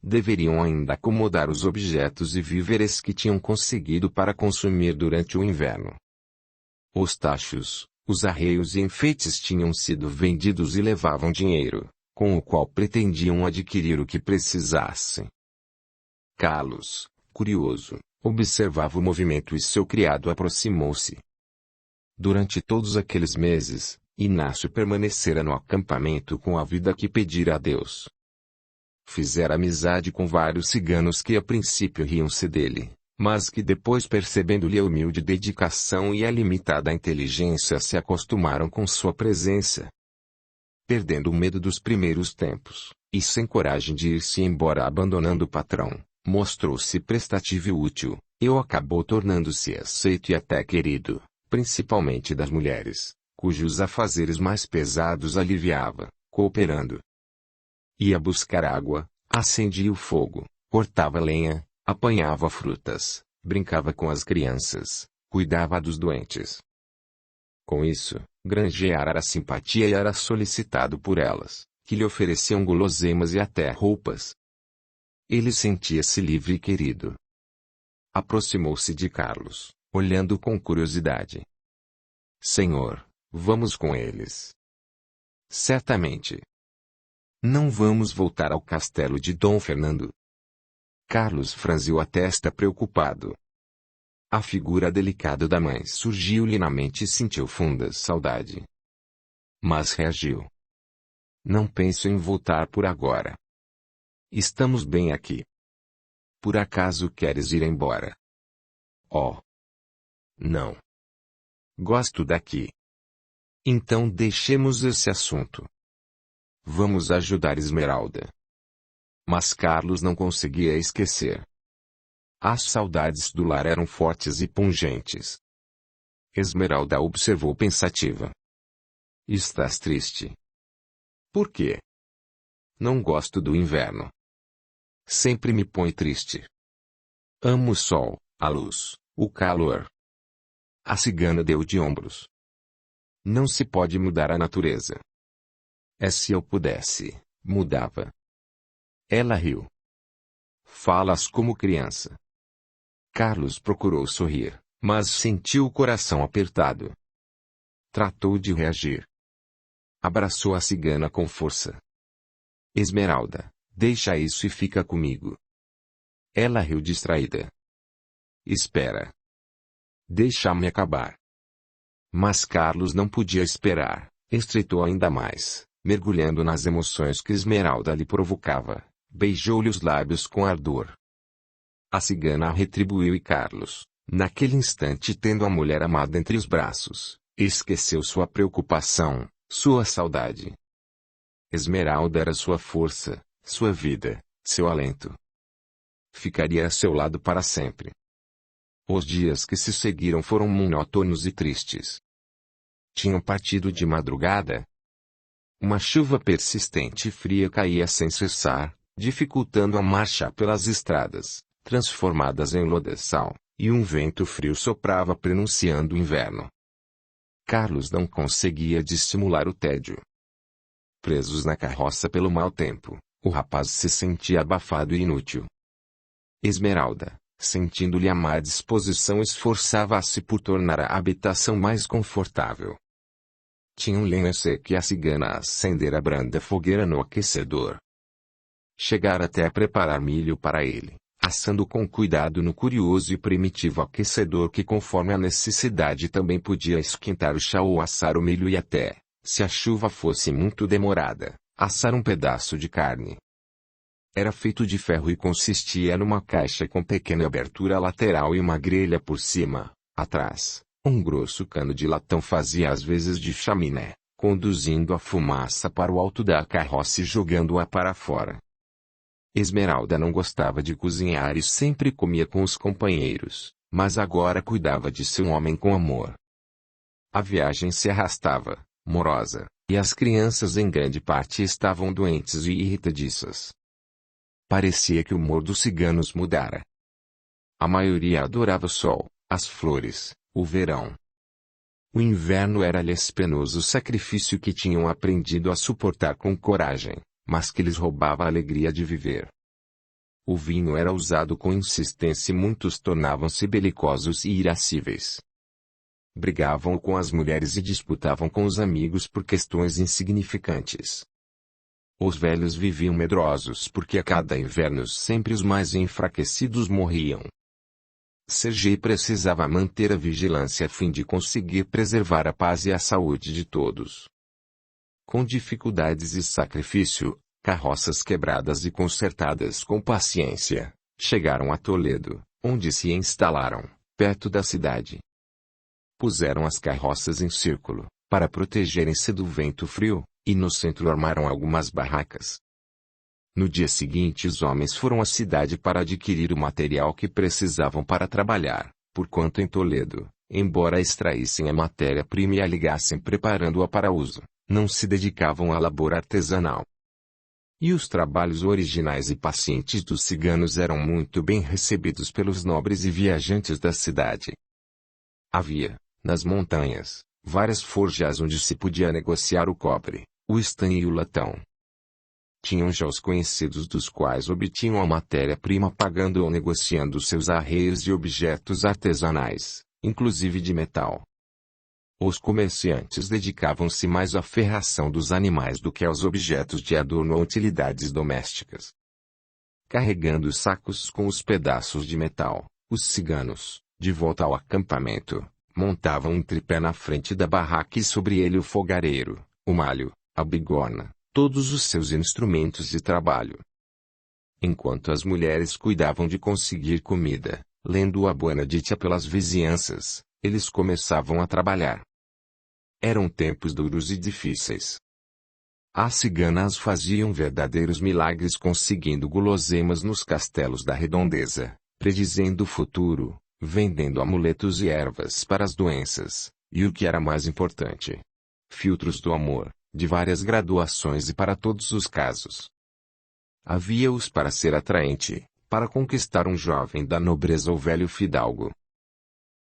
Deveriam ainda acomodar os objetos e víveres que tinham conseguido para consumir durante o inverno. Os tachos, os arreios e enfeites tinham sido vendidos e levavam dinheiro, com o qual pretendiam adquirir o que precisassem. Carlos, curioso, observava o movimento e seu criado aproximou-se. Durante todos aqueles meses, Inácio permanecera no acampamento com a vida que pedira a Deus. Fizera amizade com vários ciganos que a princípio riam-se dele, mas que depois percebendo-lhe a humilde dedicação e a limitada inteligência se acostumaram com sua presença. Perdendo o medo dos primeiros tempos, e sem coragem de ir-se embora abandonando o patrão, mostrou-se prestativo e útil, e acabou tornando-se aceito e até querido, principalmente das mulheres, cujos afazeres mais pesados aliviava, cooperando. Ia buscar água, acendia o fogo, cortava lenha, apanhava frutas, brincava com as crianças, cuidava dos doentes. Com isso, granjeara a simpatia e era solicitado por elas, que lhe ofereciam guloseimas e até roupas. Ele sentia-se livre e querido. Aproximou-se de Carlos, olhando com curiosidade. Senhor, vamos com eles. Certamente. Não vamos voltar ao castelo de Dom Fernando. Carlos franziu a testa preocupado. A figura delicada da mãe surgiu-lhe na mente e sentiu funda saudade. Mas reagiu. Não penso em voltar por agora. Estamos bem aqui. Por acaso queres ir embora? Oh. Não. Gosto daqui. Então deixemos esse assunto. Vamos ajudar Esmeralda. Mas Carlos não conseguia esquecer. As saudades do lar eram fortes e pungentes. Esmeralda observou pensativa. Estás triste? Por quê? Não gosto do inverno. Sempre me põe triste. Amo o sol, a luz, o calor. A cigana deu de ombros. Não se pode mudar a natureza. Se eu pudesse, mudava. Ela riu. Falas como criança. Carlos procurou sorrir, mas sentiu o coração apertado. Tratou de reagir. Abraçou a cigana com força. Esmeralda, deixa isso e fica comigo. Ela riu distraída. Espera. Deixa-me acabar. Mas Carlos não podia esperar, estreitou ainda mais, mergulhando nas emoções que Esmeralda lhe provocava, beijou-lhe os lábios com ardor. A cigana retribuiu e Carlos, naquele instante tendo a mulher amada entre os braços, esqueceu sua preocupação, sua saudade. Esmeralda era sua força, sua vida, seu alento. Ficaria a seu lado para sempre. Os dias que se seguiram foram monótonos e tristes. Tinham partido de madrugada. Uma chuva persistente e fria caía sem cessar, dificultando a marcha pelas estradas, transformadas em lodaçal, e um vento frio soprava prenunciando o inverno. Carlos não conseguia dissimular o tédio. Presos na carroça pelo mau tempo, o rapaz se sentia abafado e inútil. Esmeralda, sentindo-lhe a má disposição, esforçava-se por tornar a habitação mais confortável. Tinha um lenha seco e a cigana acendera a branda fogueira no aquecedor. Chegara até a preparar milho para ele, assando com cuidado no curioso e primitivo aquecedor que, conforme a necessidade, também podia esquentar o chá ou assar o milho e até, se a chuva fosse muito demorada, assar um pedaço de carne. Era feito de ferro e consistia numa caixa com pequena abertura lateral e uma grelha por cima. Atrás, um grosso cano de latão fazia às vezes de chaminé, conduzindo a fumaça para o alto da carroça e jogando-a para fora. Esmeralda não gostava de cozinhar e sempre comia com os companheiros, mas agora cuidava de seu homem com amor. A viagem se arrastava, morosa, e as crianças em grande parte estavam doentes e irritadiças. Parecia que o humor dos ciganos mudara. A maioria adorava o sol, as flores, o verão. O inverno era-lhes penoso sacrifício que tinham aprendido a suportar com coragem, mas que lhes roubava a alegria de viver. O vinho era usado com insistência e muitos tornavam-se belicosos e irascíveis. Brigavam com as mulheres e disputavam com os amigos por questões insignificantes. Os velhos viviam medrosos porque a cada inverno sempre os mais enfraquecidos morriam. Sergei precisava manter a vigilância a fim de conseguir preservar a paz e a saúde de todos. Com dificuldades e sacrifício, carroças quebradas e consertadas com paciência, chegaram a Toledo, onde se instalaram, perto da cidade. Puseram as carroças em círculo, para protegerem-se do vento frio, e no centro armaram algumas barracas. No dia seguinte os homens foram à cidade para adquirir o material que precisavam para trabalhar, porquanto em Toledo, embora extraíssem a matéria-prima e a ligassem preparando-a para uso, não se dedicavam à labor artesanal. E os trabalhos originais e pacientes dos ciganos eram muito bem recebidos pelos nobres e viajantes da cidade. Havia, nas montanhas, várias forjas onde se podia negociar o cobre, o estanho e o latão. Tinham já os conhecidos dos quais obtinham a matéria-prima pagando ou negociando seus arreios e objetos artesanais, inclusive de metal. Os comerciantes dedicavam-se mais à ferração dos animais do que aos objetos de adorno ou utilidades domésticas. Carregando os sacos com os pedaços de metal, os ciganos, de volta ao acampamento, montavam um tripé na frente da barraca e sobre ele o fogareiro, o malho, a bigorna, todos os seus instrumentos de trabalho. Enquanto as mulheres cuidavam de conseguir comida, lendo a Buena Dicha pelas vizinhanças, eles começavam a trabalhar. Eram tempos duros e difíceis. As ciganas faziam verdadeiros milagres conseguindo guloseimas nos castelos da redondeza, predizendo o futuro, vendendo amuletos e ervas para as doenças, e o que era mais importante, filtros do amor, de várias graduações e para todos os casos. Havia-os para ser atraente, para conquistar um jovem da nobreza ou velho fidalgo.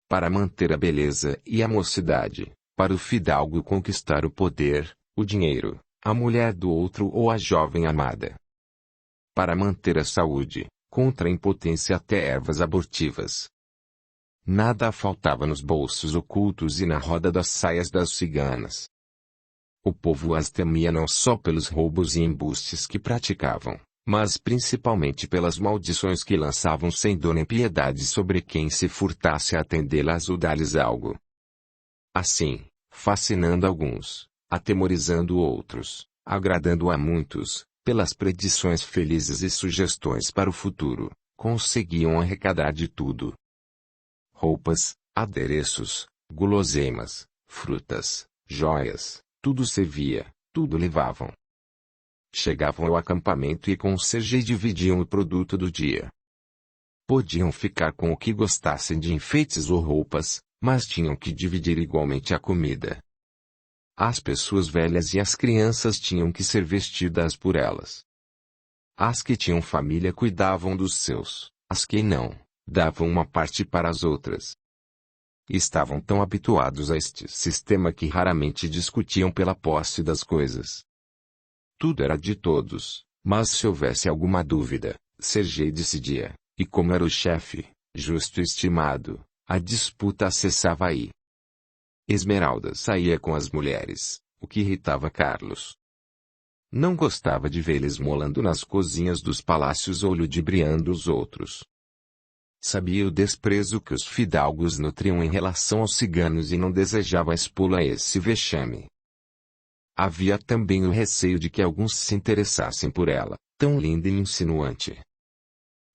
Para manter a beleza e a mocidade, para o fidalgo conquistar o poder, o dinheiro, a mulher do outro ou a jovem amada. Para manter a saúde, contra a impotência até ervas abortivas. Nada faltava nos bolsos ocultos e na roda das saias das ciganas. O povo as temia não só pelos roubos e embustes que praticavam, mas principalmente pelas maldições que lançavam sem dor nem piedade sobre quem se furtasse a atendê-las ou dar-lhes algo. Assim, fascinando alguns, atemorizando outros, agradando a muitos, pelas predições felizes e sugestões para o futuro, conseguiam arrecadar de tudo. Roupas, adereços, guloseimas, frutas, joias, tudo servia, tudo levavam. Chegavam ao acampamento e com o Sergei dividiam o produto do dia. Podiam ficar com o que gostassem de enfeites ou roupas, mas tinham que dividir igualmente a comida. As pessoas velhas e as crianças tinham que ser vestidas por elas. As que tinham família cuidavam dos seus, as que não, davam uma parte para as outras. Estavam tão habituados a este sistema que raramente discutiam pela posse das coisas. Tudo era de todos, mas se houvesse alguma dúvida, Sergei decidia, e como era o chefe, justo e estimado, a disputa cessava aí. Esmeralda saía com as mulheres, o que irritava Carlos. Não gostava de vê-la esmolando nas cozinhas dos palácios ou ludibriando os outros. Sabia o desprezo que os fidalgos nutriam em relação aos ciganos e não desejava expô-la a esse vexame. Havia também o receio de que alguns se interessassem por ela, tão linda e insinuante.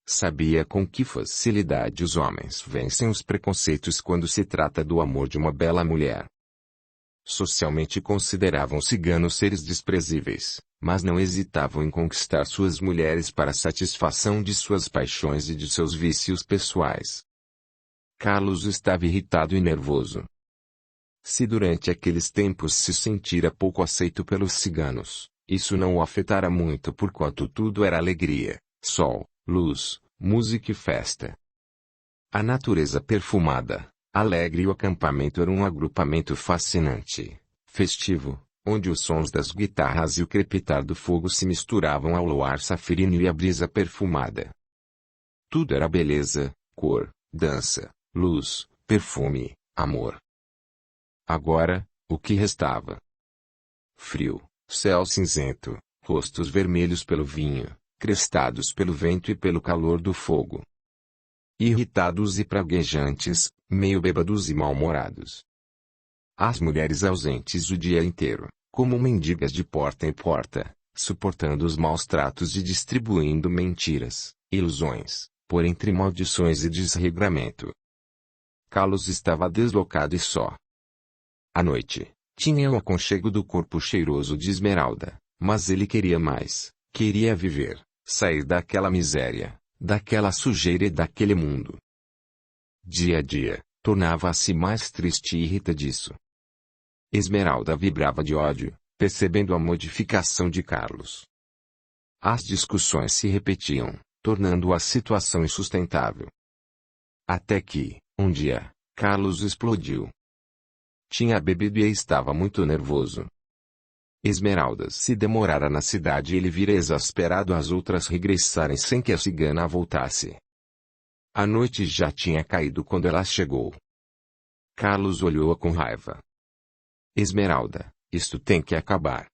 Sabia com que facilidade os homens vencem os preconceitos quando se trata do amor de uma bela mulher. Socialmente consideravam ciganos seres desprezíveis, mas não hesitavam em conquistar suas mulheres para a satisfação de suas paixões e de seus vícios pessoais. Carlos estava irritado e nervoso. Se durante aqueles tempos se sentira pouco aceito pelos ciganos, isso não o afetara muito porquanto tudo era alegria, sol, luz, música e festa. A natureza perfumada, alegre e o acampamento era um agrupamento fascinante, festivo, onde os sons das guitarras e o crepitar do fogo se misturavam ao luar safirino e à brisa perfumada. Tudo era beleza, cor, dança, luz, perfume, amor. Agora, o que restava? Frio, céu cinzento, rostos vermelhos pelo vinho, crestados pelo vento e pelo calor do fogo. Irritados e praguejantes, meio bêbados e mal-humorados. As mulheres ausentes o dia inteiro, como mendigas de porta em porta, suportando os maus tratos e distribuindo mentiras, ilusões, por entre maldições e desregramento. Carlos estava deslocado e só. À noite, tinha o aconchego do corpo cheiroso de Esmeralda, mas ele queria mais, queria viver, sair daquela miséria, daquela sujeira e daquele mundo. Dia a dia, tornava-se mais triste e irritadiço. Esmeralda vibrava de ódio, percebendo a modificação de Carlos. As discussões se repetiam, tornando a situação insustentável. Até que, um dia, Carlos explodiu. Tinha bebido e estava muito nervoso. Esmeralda se demorara na cidade e ele vira exasperado as outras regressarem sem que a cigana voltasse. A noite já tinha caído quando ela chegou. Carlos olhou-a com raiva. Esmeralda, isto tem que acabar.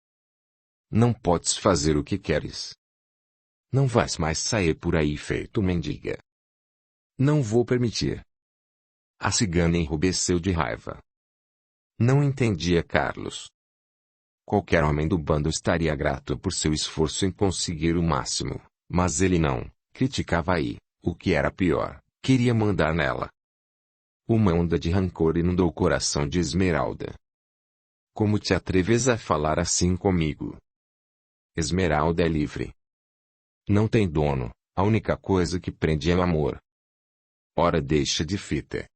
Não podes fazer o que queres. Não vais mais sair por aí feito mendiga. Não vou permitir. A cigana enrubesceu de raiva. Não entendia Carlos. Qualquer homem do bando estaria grato por seu esforço em conseguir o máximo, mas ele não, criticava aí, o que era pior, queria mandar nela. Uma onda de rancor inundou o coração de Esmeralda. Como te atreves a falar assim comigo? Esmeralda é livre. Não tem dono, a única coisa que prende é o amor. Ora deixa de fita.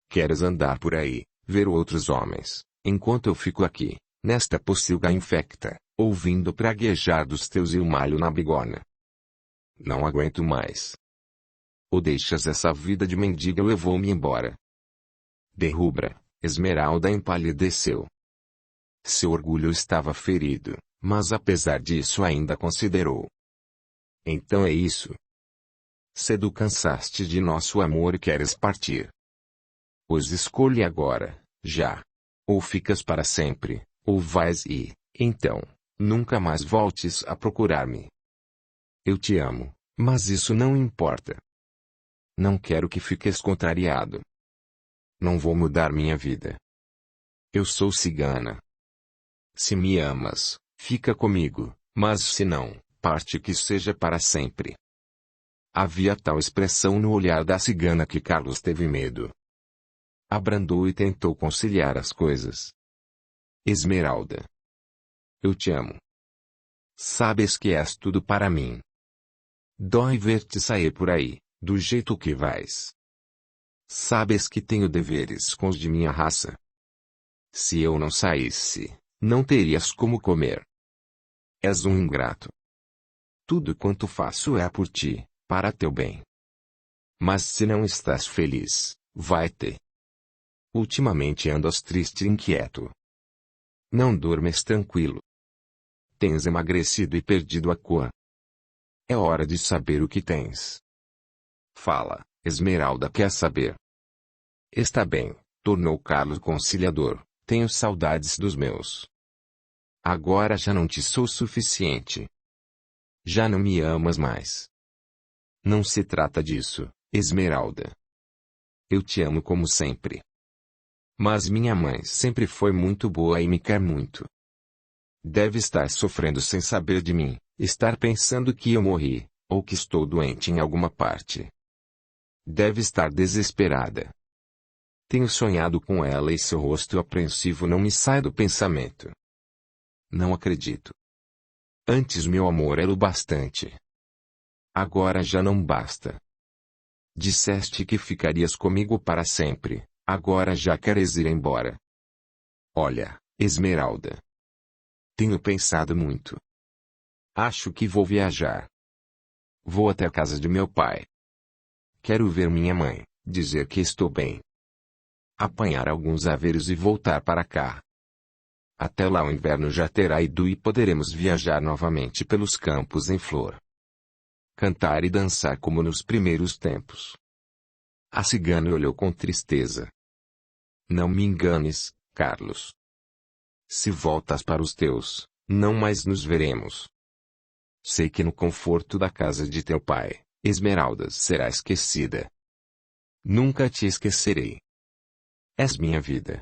Queres andar por aí, ver outros homens, enquanto eu fico aqui, nesta pocilga infecta, ouvindo praguejar dos teus e o malho na bigorna. Não aguento mais. Ou deixas essa vida de mendiga ou eu vou-me embora. De rubra, Esmeralda empalideceu. Seu orgulho estava ferido, mas apesar disso ainda considerou. Então é isso. Cedo cansaste de nosso amor e queres partir. Pois escolhe agora, já. Ou ficas para sempre, Ou vais e, então, nunca mais voltes a procurar-me. Eu te amo, mas isso não importa. Não quero que fiques contrariado. Não vou mudar minha vida. Eu sou cigana. Se me amas, fica comigo, mas se não, parte que seja para sempre. Havia tal expressão no olhar da cigana que Carlos teve medo. Abrandou e tentou conciliar as coisas. Esmeralda. Eu te amo. Sabes que és tudo para mim. Dói ver-te sair por aí, do jeito que vais. Sabes que tenho deveres com os de minha raça. Se eu não saísse, não terias como comer. És um ingrato. Tudo quanto faço é por ti, para teu bem. Mas se não estás feliz, vai-te. Ultimamente andas triste e inquieto. Não dormes tranquilo. Tens emagrecido e perdido a cor. É hora de saber o que tens. Fala, Esmeralda quer saber. Está bem, tornou Carlos conciliador, tenho saudades dos meus. Agora já não te sou suficiente. Já não me amas mais. Não se trata disso, Esmeralda. Eu te amo como sempre. Mas minha mãe sempre foi muito boa e me quer muito. Deve estar sofrendo sem saber de mim, estar pensando que eu morri, ou que estou doente em alguma parte. Deve estar desesperada. Tenho sonhado com ela e seu rosto apreensivo não me sai do pensamento. Não acredito. Antes meu amor era o bastante. Agora já não basta. Disseste que ficarias comigo para sempre, agora já queres ir embora. Olha, Esmeralda. Tenho pensado muito. Acho que vou viajar. Vou até a casa de meu pai. Quero ver minha mãe, dizer que estou bem. Apanhar alguns haveres e voltar para cá. Até lá o inverno já terá ido e poderemos viajar novamente pelos campos em flor. Cantar e dançar como nos primeiros tempos. A cigana olhou com tristeza. Não me enganes, Carlos. Se voltas para os teus, não mais nos veremos. Sei que no conforto da casa de teu pai, Esmeralda será esquecida. Nunca te esquecerei. És minha vida.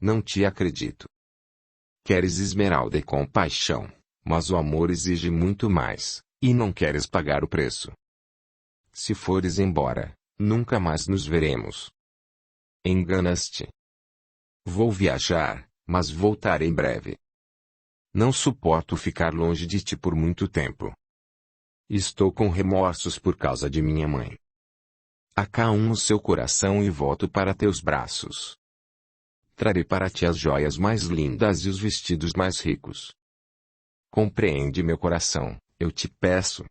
Não te acredito. Queres Esmeralda com paixão, mas o amor exige muito mais, e não queres pagar o preço. Se fores embora, nunca mais nos veremos. Enganas-te. Vou viajar, mas voltarei em breve. Não suporto ficar longe de ti por muito tempo. Estou com remorsos por causa de minha mãe. Acalma o seu coração e volto para teus braços. Trarei para ti as joias mais lindas e os vestidos mais ricos. Compreende meu coração, eu te peço.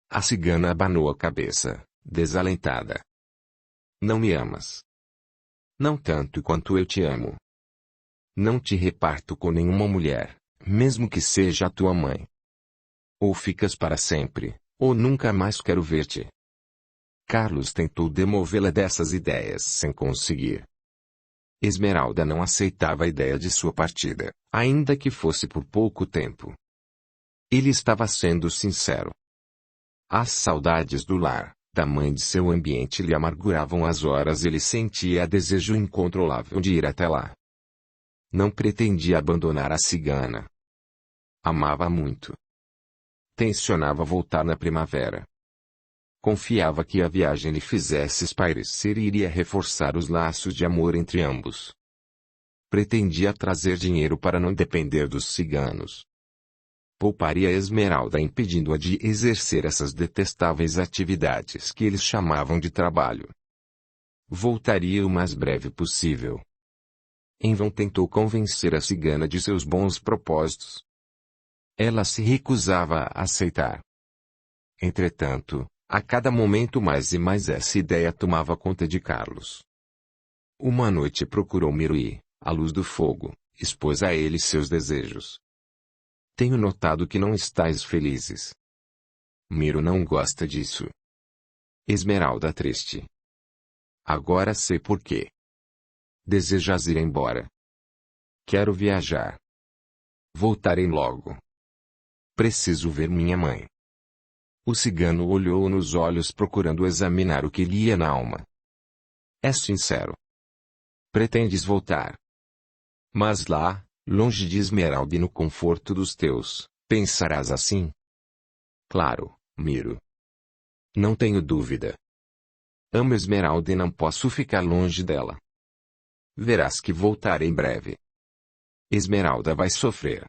A cigana abanou a cabeça, desalentada. Não me amas. Não tanto quanto eu te amo. Não te reparto com nenhuma mulher, mesmo que seja a tua mãe. Ou ficas para sempre, ou nunca mais quero ver-te. Carlos tentou demovê-la dessas ideias sem conseguir. Esmeralda não aceitava a ideia de sua partida, ainda que fosse por pouco tempo. Ele estava sendo sincero. As saudades do lar, da mãe de seu ambiente lhe amarguravam as horas e ele sentia desejo incontrolável de ir até lá. Não pretendia abandonar a cigana. Amava muito. Tencionava voltar na primavera. Confiava que a viagem lhe fizesse espairecer e iria reforçar os laços de amor entre ambos. Pretendia trazer dinheiro para não depender dos ciganos. Pouparia Esmeralda impedindo-a de exercer essas detestáveis atividades que eles chamavam de trabalho. Voltaria o mais breve possível. Em vão tentou convencer a cigana de seus bons propósitos. Ela se recusava a aceitar. Entretanto, a cada momento mais e mais essa ideia tomava conta de Carlos. Uma noite procurou Miro e, à luz do fogo, expôs a ele seus desejos. Tenho notado que não estáis felizes. Miro não gosta disso. Esmeralda triste. Agora sei por quê. Desejas ir embora. Quero viajar. Voltarei logo. Preciso ver minha mãe. O cigano olhou nos olhos procurando examinar o que lhe ia na alma. É sincero. Pretendes voltar. Mas lá, longe de Esmeralda e no conforto dos teus, pensarás assim? Claro, Miro. Não tenho dúvida. Amo Esmeralda e não posso ficar longe dela. Verás que voltarei em breve. Esmeralda vai sofrer.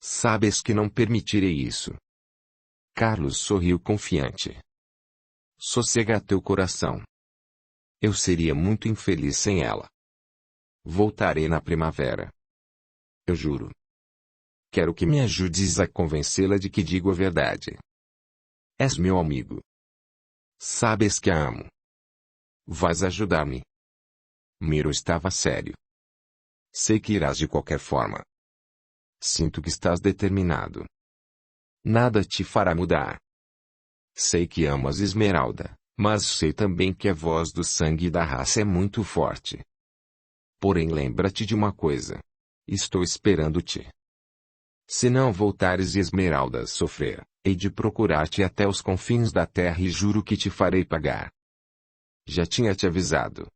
Sabes que não permitirei isso. Carlos sorriu confiante. Sossega teu coração. Eu seria muito infeliz sem ela. Voltarei na primavera. Eu juro. Quero que me ajudes a convencê-la de que digo a verdade. És meu amigo. Sabes que a amo. Vais ajudar-me. Miro estava sério. Sei que irás de qualquer forma. Sinto que estás determinado. Nada te fará mudar. Sei que amas Esmeralda, mas sei também que a voz do sangue e da raça é muito forte. Porém lembra-te de uma coisa. Estou esperando-te. Se não voltares e Esmeralda sofrer, hei de procurar-te até os confins da terra e juro que te farei pagar. Já tinha te avisado.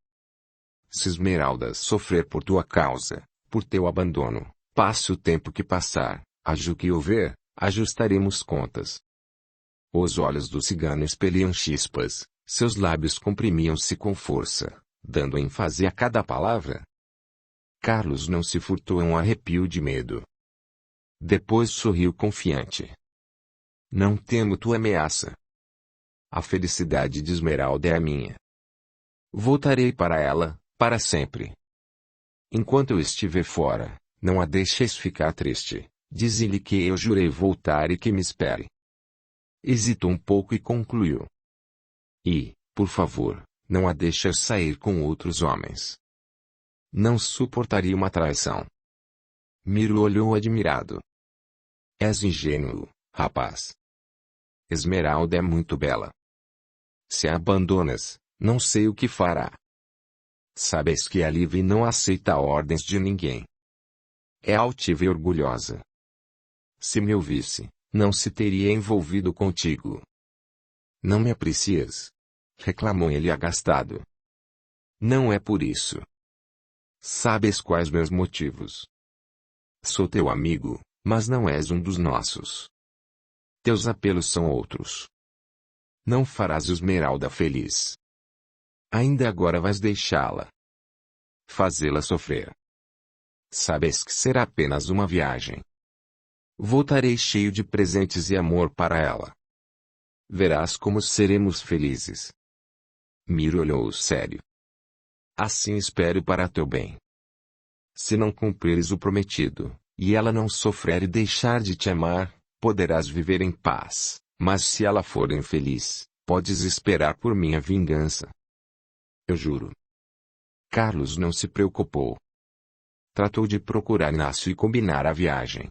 Se Esmeralda sofrer por tua causa, por teu abandono, passe o tempo que passar, haja o que houver, ajustaremos contas. Os olhos do cigano expeliam chispas, seus lábios comprimiam-se com força, dando ênfase a cada palavra. Carlos não se furtou a um arrepio de medo. Depois sorriu confiante. Não temo tua ameaça. A felicidade de Esmeralda é a minha. Voltarei para ela, para sempre. Enquanto eu estiver fora, não a deixeis ficar triste. Dize-lhe que eu jurei voltar e que me espere. Hesitou um pouco e concluiu. E, por favor, não a deixes sair com outros homens. Não suportaria uma traição. Miro olhou admirado. És ingênuo, rapaz. Esmeralda é muito bela. Se a abandonas, não sei o que fará. Sabes que a Livy não aceita ordens de ninguém. É altiva e orgulhosa. Se me ouvisse, não se teria envolvido contigo. Não me aprecias? Reclamou ele agastado. Não é por isso. Sabes quais meus motivos? Sou teu amigo, mas não és um dos nossos. Teus apelos são outros. Não farás Esmeralda feliz. Ainda agora vais deixá-la. Fazê-la sofrer. Sabes que será apenas uma viagem. Voltarei cheio de presentes e amor para ela. Verás como seremos felizes. Miro olhou sério. Assim espero para teu bem. Se não cumprires o prometido, e ela não sofrer e deixar de te amar, poderás viver em paz, mas se ela for infeliz, podes esperar por minha vingança. Eu juro. Carlos não se preocupou. Tratou de procurar Inácio e combinar a viagem.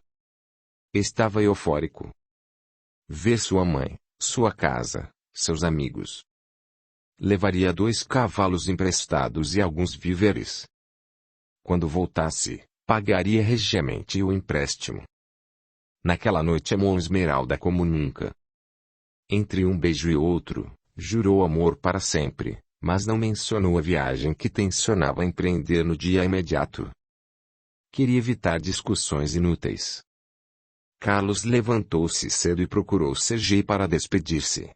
Estava eufórico. Ver sua mãe, sua casa, seus amigos. Levaria 2 cavalos emprestados e alguns víveres. Quando voltasse, pagaria regiamente o empréstimo. Naquela noite amou Esmeralda como nunca. Entre um beijo e outro, jurou amor para sempre, mas não mencionou a viagem que tencionava empreender no dia imediato. Queria evitar discussões inúteis. Carlos levantou-se cedo e procurou Sergei para despedir-se.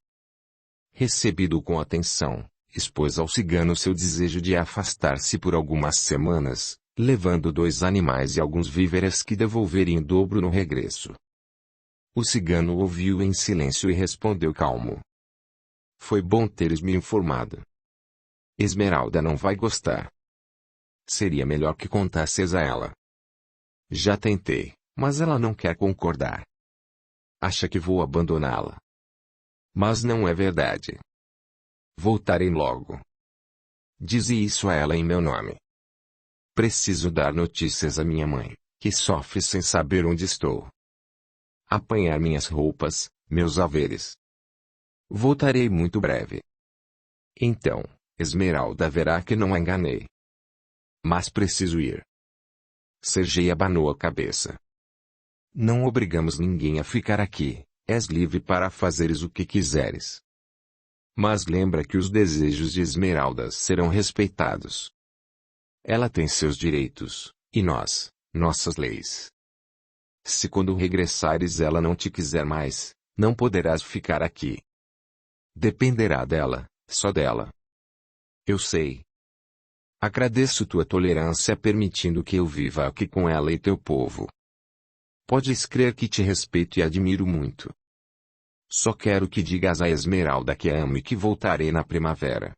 Recebido com atenção, expôs ao cigano seu desejo de afastar-se por algumas semanas, levando 2 animais e alguns víveres que devolveria em dobro no regresso. O cigano ouviu em silêncio e respondeu calmo. Foi bom teres me informado. Esmeralda não vai gostar. Seria melhor que contasses a ela. Já tentei, mas ela não quer concordar. Acha que vou abandoná-la. Mas não é verdade. Voltarei logo. Dize isso a ela em meu nome. Preciso dar notícias à minha mãe, que sofre sem saber onde estou. Apanhar minhas roupas, meus haveres. Voltarei muito breve. Então, Esmeralda verá que não a enganei. Mas preciso ir. Sergei abanou a cabeça. Não obrigamos ninguém a ficar aqui, és livre para fazeres o que quiseres. Mas lembra que os desejos de Esmeralda serão respeitados. Ela tem seus direitos, e nós, nossas leis. Se quando regressares ela não te quiser mais, não poderás ficar aqui. Dependerá dela, só dela. Eu sei. Agradeço tua tolerância permitindo que eu viva aqui com ela e teu povo. Podes crer que te respeito e admiro muito. Só quero que digas a Esmeralda que a amo e que voltarei na primavera.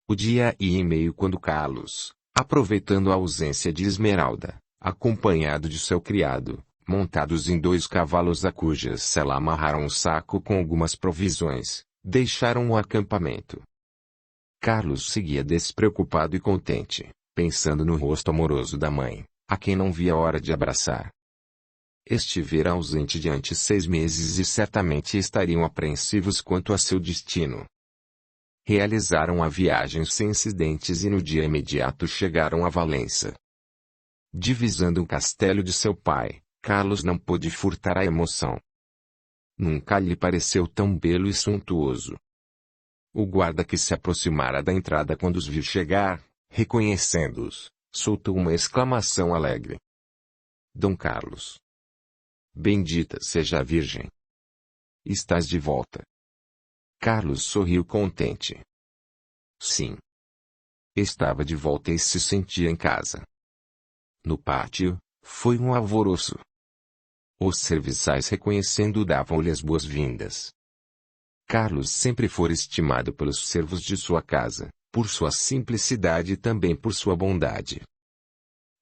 O dia ia em meio quando Carlos, aproveitando a ausência de Esmeralda, acompanhado de seu criado, montados em 2 cavalos a cujas sela amarraram um saco com algumas provisões, deixaram o acampamento. Carlos seguia despreocupado e contente, pensando no rosto amoroso da mãe, a quem não via a hora de abraçar. Estivera ausente diante 6 meses e certamente estariam apreensivos quanto a seu destino. Realizaram a viagem sem incidentes e no dia imediato chegaram a Valença. Divisando o castelo de seu pai, Carlos não pôde furtar a emoção. Nunca lhe pareceu tão belo e suntuoso. O guarda que se aproximara da entrada quando os viu chegar, reconhecendo-os, soltou uma exclamação alegre. Dom Carlos. Bendita seja a Virgem. Estás de volta. Carlos sorriu contente. Sim. Estava de volta e se sentia em casa. No pátio, foi um alvoroço. Os serviçais reconhecendo-o davam-lhe as boas-vindas. Carlos sempre fora estimado pelos servos de sua casa, por sua simplicidade e também por sua bondade.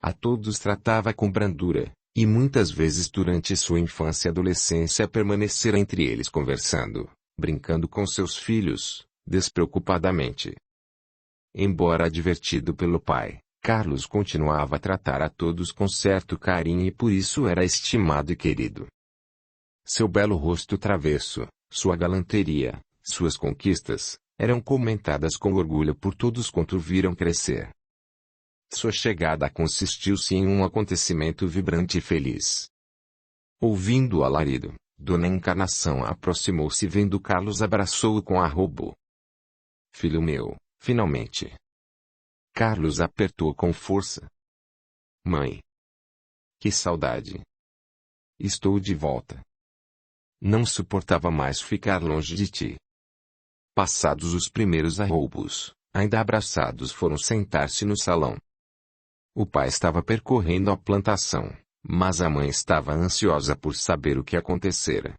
A todos tratava com brandura, e muitas vezes durante sua infância e adolescência permanecera entre eles conversando, brincando com seus filhos, despreocupadamente. Embora advertido pelo pai, Carlos continuava a tratar a todos com certo carinho e por isso era estimado e querido. Seu belo rosto travesso, sua galanteria, suas conquistas, eram comentadas com orgulho por todos quanto o viram crescer. Sua chegada consistiu-se em um acontecimento vibrante e feliz. Ouvindo o alarido, Dona Encarnação aproximou-se e vendo Carlos abraçou-o com arrobo. Filho meu, finalmente. Carlos apertou com força. Mãe. Que saudade. Estou de volta. Não suportava mais ficar longe de ti. Passados os primeiros arroubos, ainda abraçados foram sentar-se no salão. O pai estava percorrendo a plantação, mas a mãe estava ansiosa por saber o que acontecera.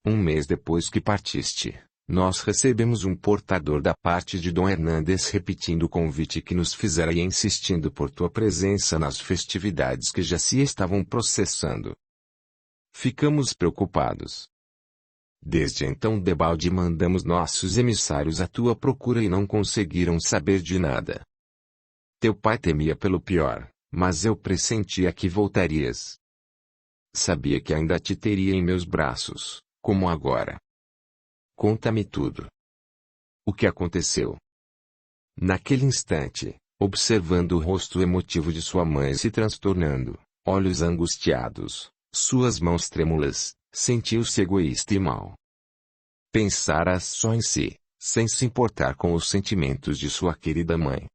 1 mês depois que partiste, nós recebemos um portador da parte de Dom Hernandes repetindo o convite que nos fizera e insistindo por tua presença nas festividades que já se estavam processando. Ficamos preocupados. Desde então debalde mandamos nossos emissários à tua procura e não conseguiram saber de nada. Teu pai temia pelo pior, mas eu pressentia que voltarias. Sabia que ainda te teria em meus braços, como agora. Conta-me tudo. O que aconteceu? Naquele instante, observando o rosto emotivo de sua mãe se transtornando, olhos angustiados, suas mãos trêmulas, sentiu-se egoísta e mau. Pensara só em si, sem se importar com os sentimentos de sua querida mãe.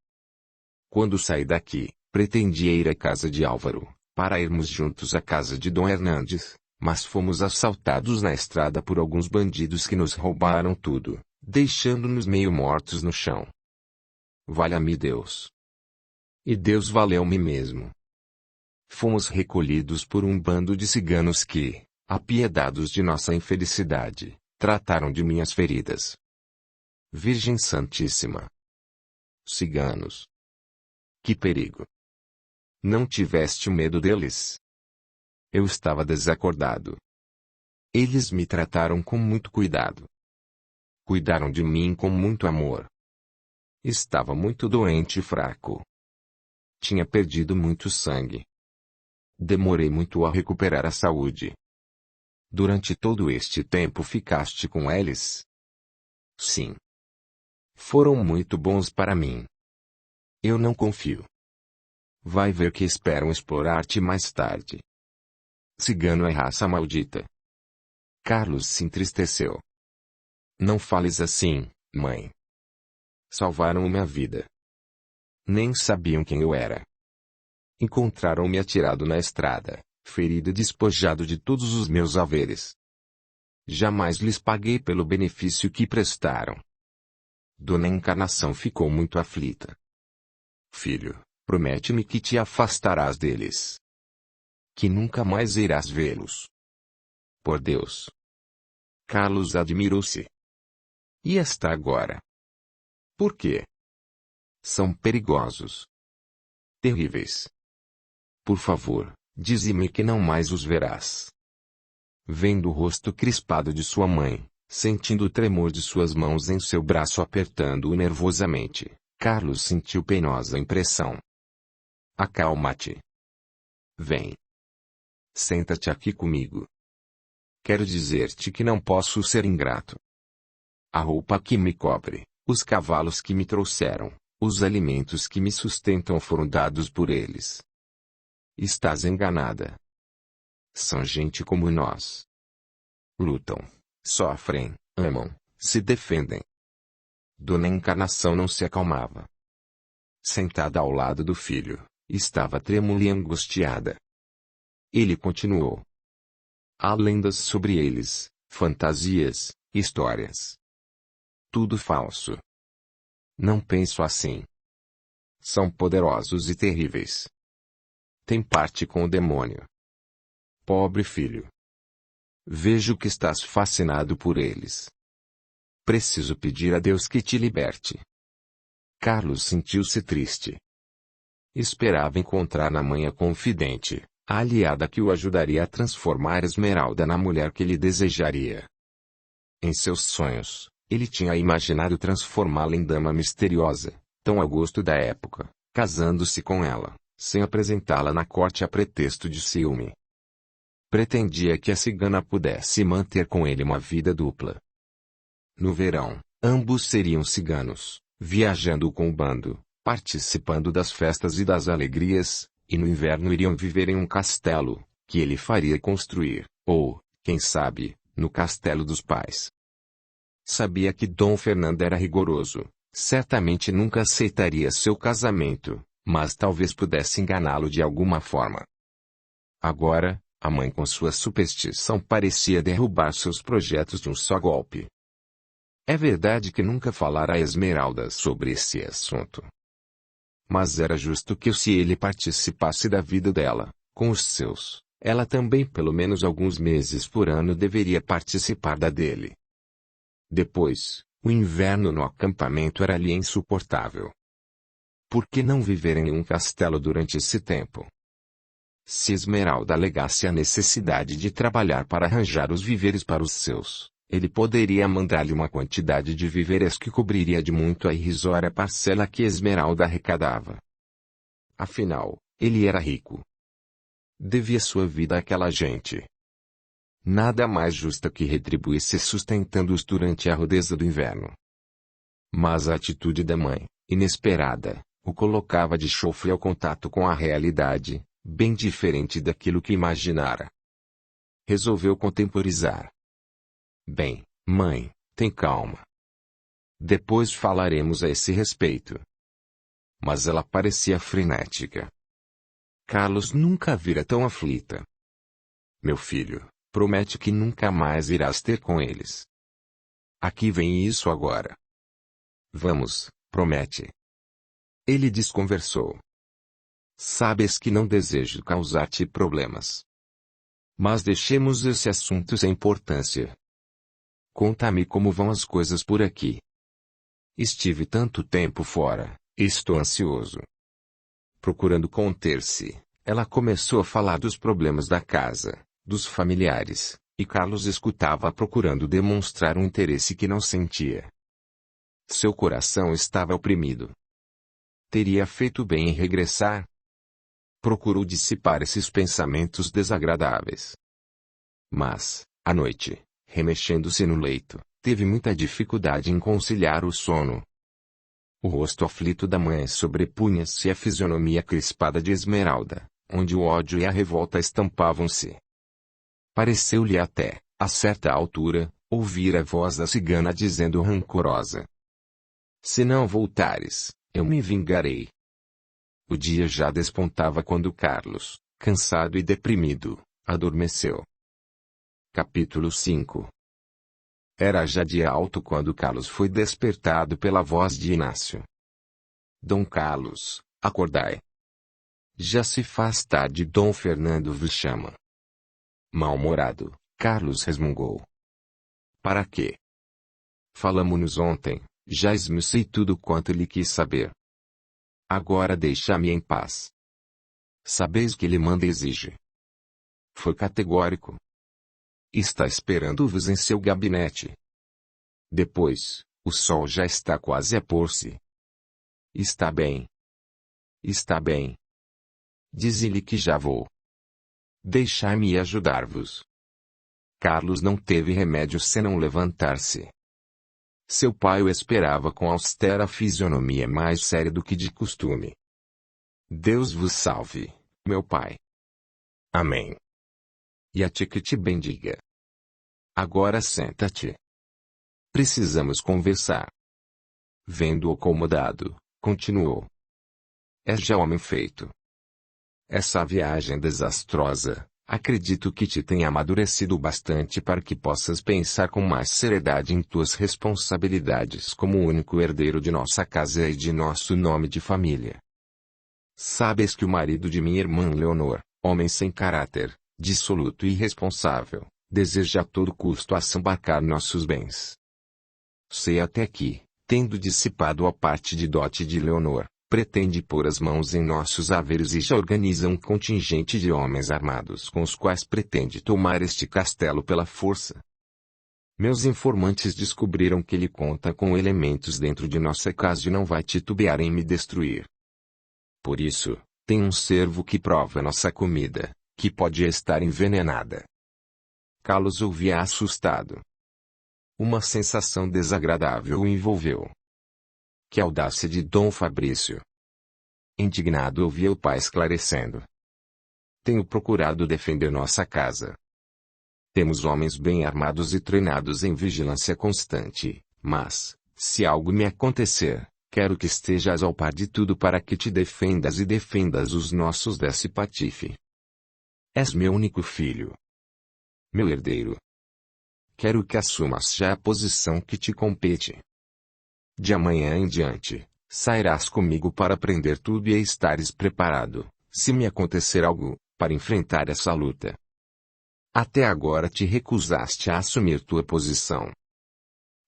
Quando saí daqui, pretendia ir à casa de Álvaro, para irmos juntos à casa de Dom Hernandes, mas fomos assaltados na estrada por alguns bandidos que nos roubaram tudo, deixando-nos meio mortos no chão. Valha-me Deus. E Deus valeu-me mesmo. Fomos recolhidos por um bando de ciganos que, apiedados de nossa infelicidade, trataram de minhas feridas. Virgem Santíssima. Ciganos. Que perigo. Não tiveste medo deles? Eu estava desacordado. Eles me trataram com muito cuidado. Cuidaram de mim com muito amor. Estava muito doente e fraco. Tinha perdido muito sangue. Demorei muito a recuperar a saúde. Durante todo este tempo ficaste com eles? Sim. Foram muito bons para mim. Eu não confio. Vai ver que esperam explorar-te mais tarde. Cigano é raça maldita. Carlos se entristeceu. Não fales assim, mãe. Salvaram minha vida. Nem sabiam quem eu era. Encontraram-me atirado na estrada, ferido e despojado de todos os meus haveres. Jamais lhes paguei pelo benefício que prestaram. Dona Encarnação ficou muito aflita. Filho, promete-me que te afastarás deles. Que nunca mais irás vê-los. Por Deus. Carlos admirou-se. E esta agora? Por quê? São perigosos. Terríveis. Por favor, dize-me que não mais os verás. Vendo o rosto crispado de sua mãe, sentindo o tremor de suas mãos em seu braço apertando-o nervosamente, Carlos sentiu penosa impressão. Acalma-te. Vem. Senta-te aqui comigo. Quero dizer-te que não posso ser ingrato. A roupa que me cobre, os cavalos que me trouxeram, os alimentos que me sustentam foram dados por eles. Estás enganada. São gente como nós. Lutam, sofrem, amam, se defendem. Dona Encarnação não se acalmava. Sentada ao lado do filho, estava trêmula e angustiada. Ele continuou. Há lendas sobre eles, fantasias, histórias. Tudo falso. Não penso assim. São poderosos e terríveis. Tem parte com o demônio. Pobre filho. Vejo que estás fascinado por eles. Preciso pedir a Deus que te liberte. Carlos sentiu-se triste. Esperava encontrar na mãe a confidente, a aliada que o ajudaria a transformar Esmeralda na mulher que ele desejaria. Em seus sonhos, ele tinha imaginado transformá-la em dama misteriosa, tão ao gosto da época, casando-se com ela, sem apresentá-la na corte a pretexto de ciúme. Pretendia que a cigana pudesse manter com ele uma vida dupla. No verão, ambos seriam ciganos, viajando com o bando, participando das festas e das alegrias, e no inverno iriam viver em um castelo, que ele faria construir, ou, quem sabe, no castelo dos pais. Sabia que Dom Fernando era rigoroso, certamente nunca aceitaria seu casamento, mas talvez pudesse enganá-lo de alguma forma. Agora, a mãe com sua superstição parecia derrubar seus projetos de um só golpe. É verdade que nunca falara a Esmeralda sobre esse assunto. Mas era justo que se ele participasse da vida dela, com os seus, ela também pelo menos alguns meses por ano deveria participar da dele. Depois, o inverno no acampamento era-lhe insuportável. Por que não viver em um castelo durante esse tempo? Se Esmeralda alegasse a necessidade de trabalhar para arranjar os víveres para os seus, ele poderia mandar-lhe uma quantidade de víveres que cobriria de muito a irrisória parcela que Esmeralda arrecadava. Afinal, ele era rico. Devia sua vida àquela gente. Nada mais justo que retribuísse sustentando-os durante a rudeza do inverno. Mas a atitude da mãe, inesperada, o colocava de chofre ao contato com a realidade, bem diferente daquilo que imaginara. Resolveu contemporizar. Bem, mãe, tem calma. Depois falaremos a esse respeito. Mas ela parecia frenética. Carlos nunca a vira tão aflita. Meu filho, promete que nunca mais irás ter com eles. Aqui vem isso agora. Vamos, promete. Ele desconversou. Sabes que não desejo causar-te problemas. Mas deixemos esse assunto sem importância. Conta-me como vão as coisas por aqui. Estive tanto tempo fora, estou ansioso. Procurando conter-se, ela começou a falar dos problemas da casa, dos familiares, e Carlos escutava procurando demonstrar um interesse que não sentia. Seu coração estava oprimido. Teria feito bem em regressar? Procurou dissipar esses pensamentos desagradáveis. Mas, à noite, remexendo-se no leito, teve muita dificuldade em conciliar o sono. O rosto aflito da mãe sobrepunha-se à fisionomia crispada de Esmeralda, onde o ódio e a revolta estampavam-se. Pareceu-lhe até, a certa altura, ouvir a voz da cigana dizendo rancorosa: "Se não voltares, eu me vingarei." O dia já despontava quando Carlos, cansado e deprimido, adormeceu. Capítulo 5. Era já dia alto quando Carlos foi despertado pela voz de Inácio. "Dom Carlos, acordai. Já se faz tarde." Dom Fernando vos chama. Mal-humorado, Carlos resmungou. "Para quê? Falamo-nos ontem, já esmiucei tudo quanto lhe quis saber. Agora deixa-me em paz." "Sabeis que lhe manda e exige." Foi categórico. "Está esperando-vos em seu gabinete." Depois, "O sol já está quase a pôr-se." "Está bem. Está bem. Dize-lhe que já vou. Deixai-me ajudar-vos." Carlos não teve remédio senão levantar-se. Seu pai o esperava com austera fisionomia mais séria do que de costume. "Deus vos salve, meu pai." "Amém. E a ti que te bendiga. Agora senta-te. Precisamos conversar." Vendo-o acomodado, continuou: "És já homem feito. Essa viagem desastrosa, acredito que te tenha amadurecido bastante para que possas pensar com mais seriedade em tuas responsabilidades como único herdeiro de nossa casa e de nosso nome de família. Sabes que o marido de minha irmã Leonor, homem sem caráter, dissoluto e irresponsável, deseja a todo custo assambarcar nossos bens. Sei até que, tendo dissipado a parte de dote de Leonor, pretende pôr as mãos em nossos haveres e já organiza um contingente de homens armados com os quais pretende tomar este castelo pela força. Meus informantes descobriram que ele conta com elementos dentro de nossa casa e não vai titubear em me destruir. Por isso, tem um cervo que prova nossa comida, que pode estar envenenada." Carlos ouvia assustado. Uma sensação desagradável o envolveu. Que audácia de Dom Fabrício! Indignado ouvia o pai esclarecendo: "Tenho procurado defender nossa casa. Temos homens bem armados e treinados em vigilância constante, mas, se algo me acontecer, quero que estejas ao par de tudo para que te defendas e defendas os nossos desse patife. És meu único filho. Meu herdeiro. Quero que assumas já a posição que te compete. De amanhã em diante, sairás comigo para aprender tudo e estares preparado, se me acontecer algo, para enfrentar essa luta. Até agora te recusaste a assumir tua posição.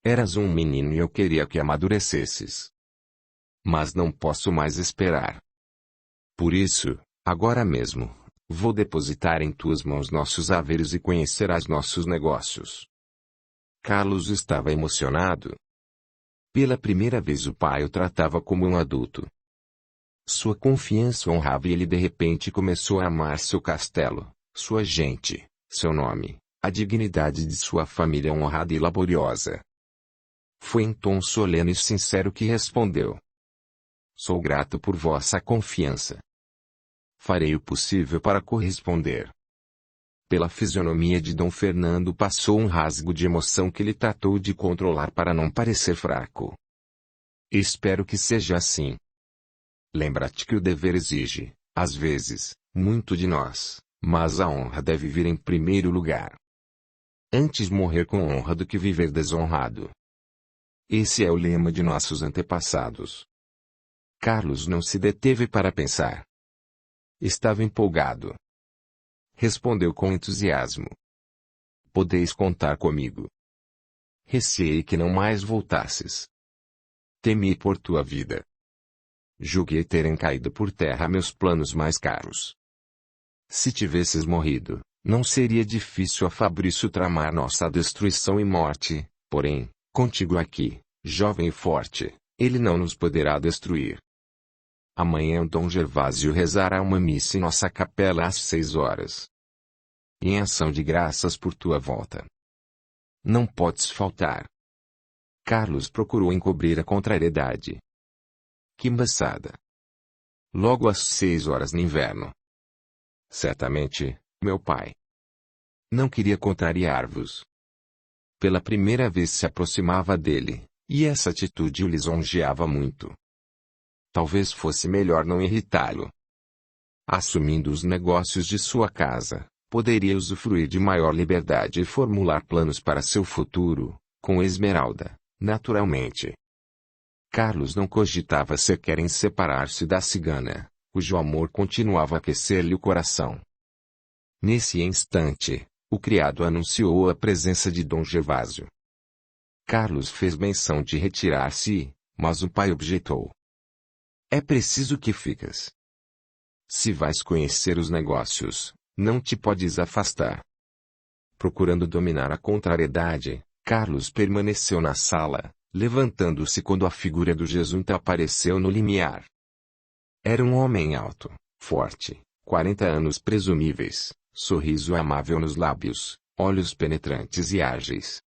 Eras um menino e eu queria que amadurecesses. Mas não posso mais esperar. Por isso, agora mesmo, vou depositar em tuas mãos nossos haveres e conhecerás nossos negócios." Carlos estava emocionado. Pela primeira vez o pai o tratava como um adulto. Sua confiança honrava e ele de repente começou a amar seu castelo, sua gente, seu nome, a dignidade de sua família honrada e laboriosa. Foi em tom solene e sincero que respondeu: "Sou grato por vossa confiança. Farei o possível para corresponder." Pela fisionomia de Dom Fernando passou um rasgo de emoção que ele tratou de controlar para não parecer fraco. "Espero que seja assim. Lembra-te que o dever exige, às vezes, muito de nós, mas a honra deve vir em primeiro lugar. Antes morrer com honra do que viver desonrado. Esse é o lema de nossos antepassados." Carlos não se deteve para pensar. Estava empolgado. Respondeu com entusiasmo: "Podeis contar comigo. Receei que não mais voltasses. Temi por tua vida. Julguei terem caído por terra meus planos mais caros. Se tivesses morrido, não seria difícil a Fabrício tramar nossa destruição e morte, porém, contigo aqui, jovem e forte, ele não nos poderá destruir. Amanhã Dom Gervásio rezará uma missa em nossa capela às 6 horas. Em ação de graças por tua volta. Não podes faltar." Carlos procurou encobrir a contrariedade. Que embaçada. Logo às 6 horas no inverno. Certamente, meu pai. Não queria contrariar-vos. Pela primeira vez se aproximava dele, e essa atitude o lisonjeava muito. Talvez fosse melhor não irritá-lo. Assumindo os negócios de sua casa, poderia usufruir de maior liberdade e formular planos para seu futuro, com Esmeralda, naturalmente. Carlos não cogitava sequer em separar-se da cigana, cujo amor continuava a aquecer-lhe o coração. Nesse instante, o criado anunciou a presença de Dom Gervásio. Carlos fez menção de retirar-se, mas o pai objetou. É preciso que ficas. Se vais conhecer os negócios, não te podes afastar. Procurando dominar a contrariedade, Carlos permaneceu na sala, levantando-se quando a figura do jesuíta apareceu no limiar. Era um homem alto, forte, 40 anos presumíveis, sorriso amável nos lábios, olhos penetrantes e ágeis.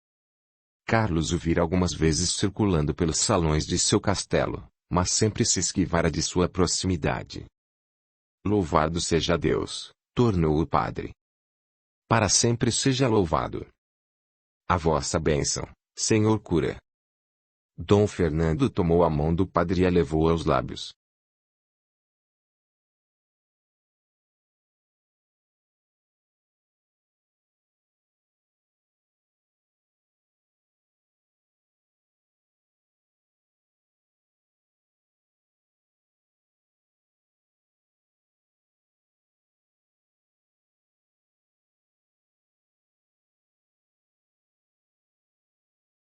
Carlos o vira algumas vezes circulando pelos salões de seu castelo, mas sempre se esquivara de sua proximidade. Louvado seja Deus, tornou o padre. Para sempre seja louvado. A vossa bênção, senhor cura. Dom Fernando tomou a mão do padre e a levou aos lábios.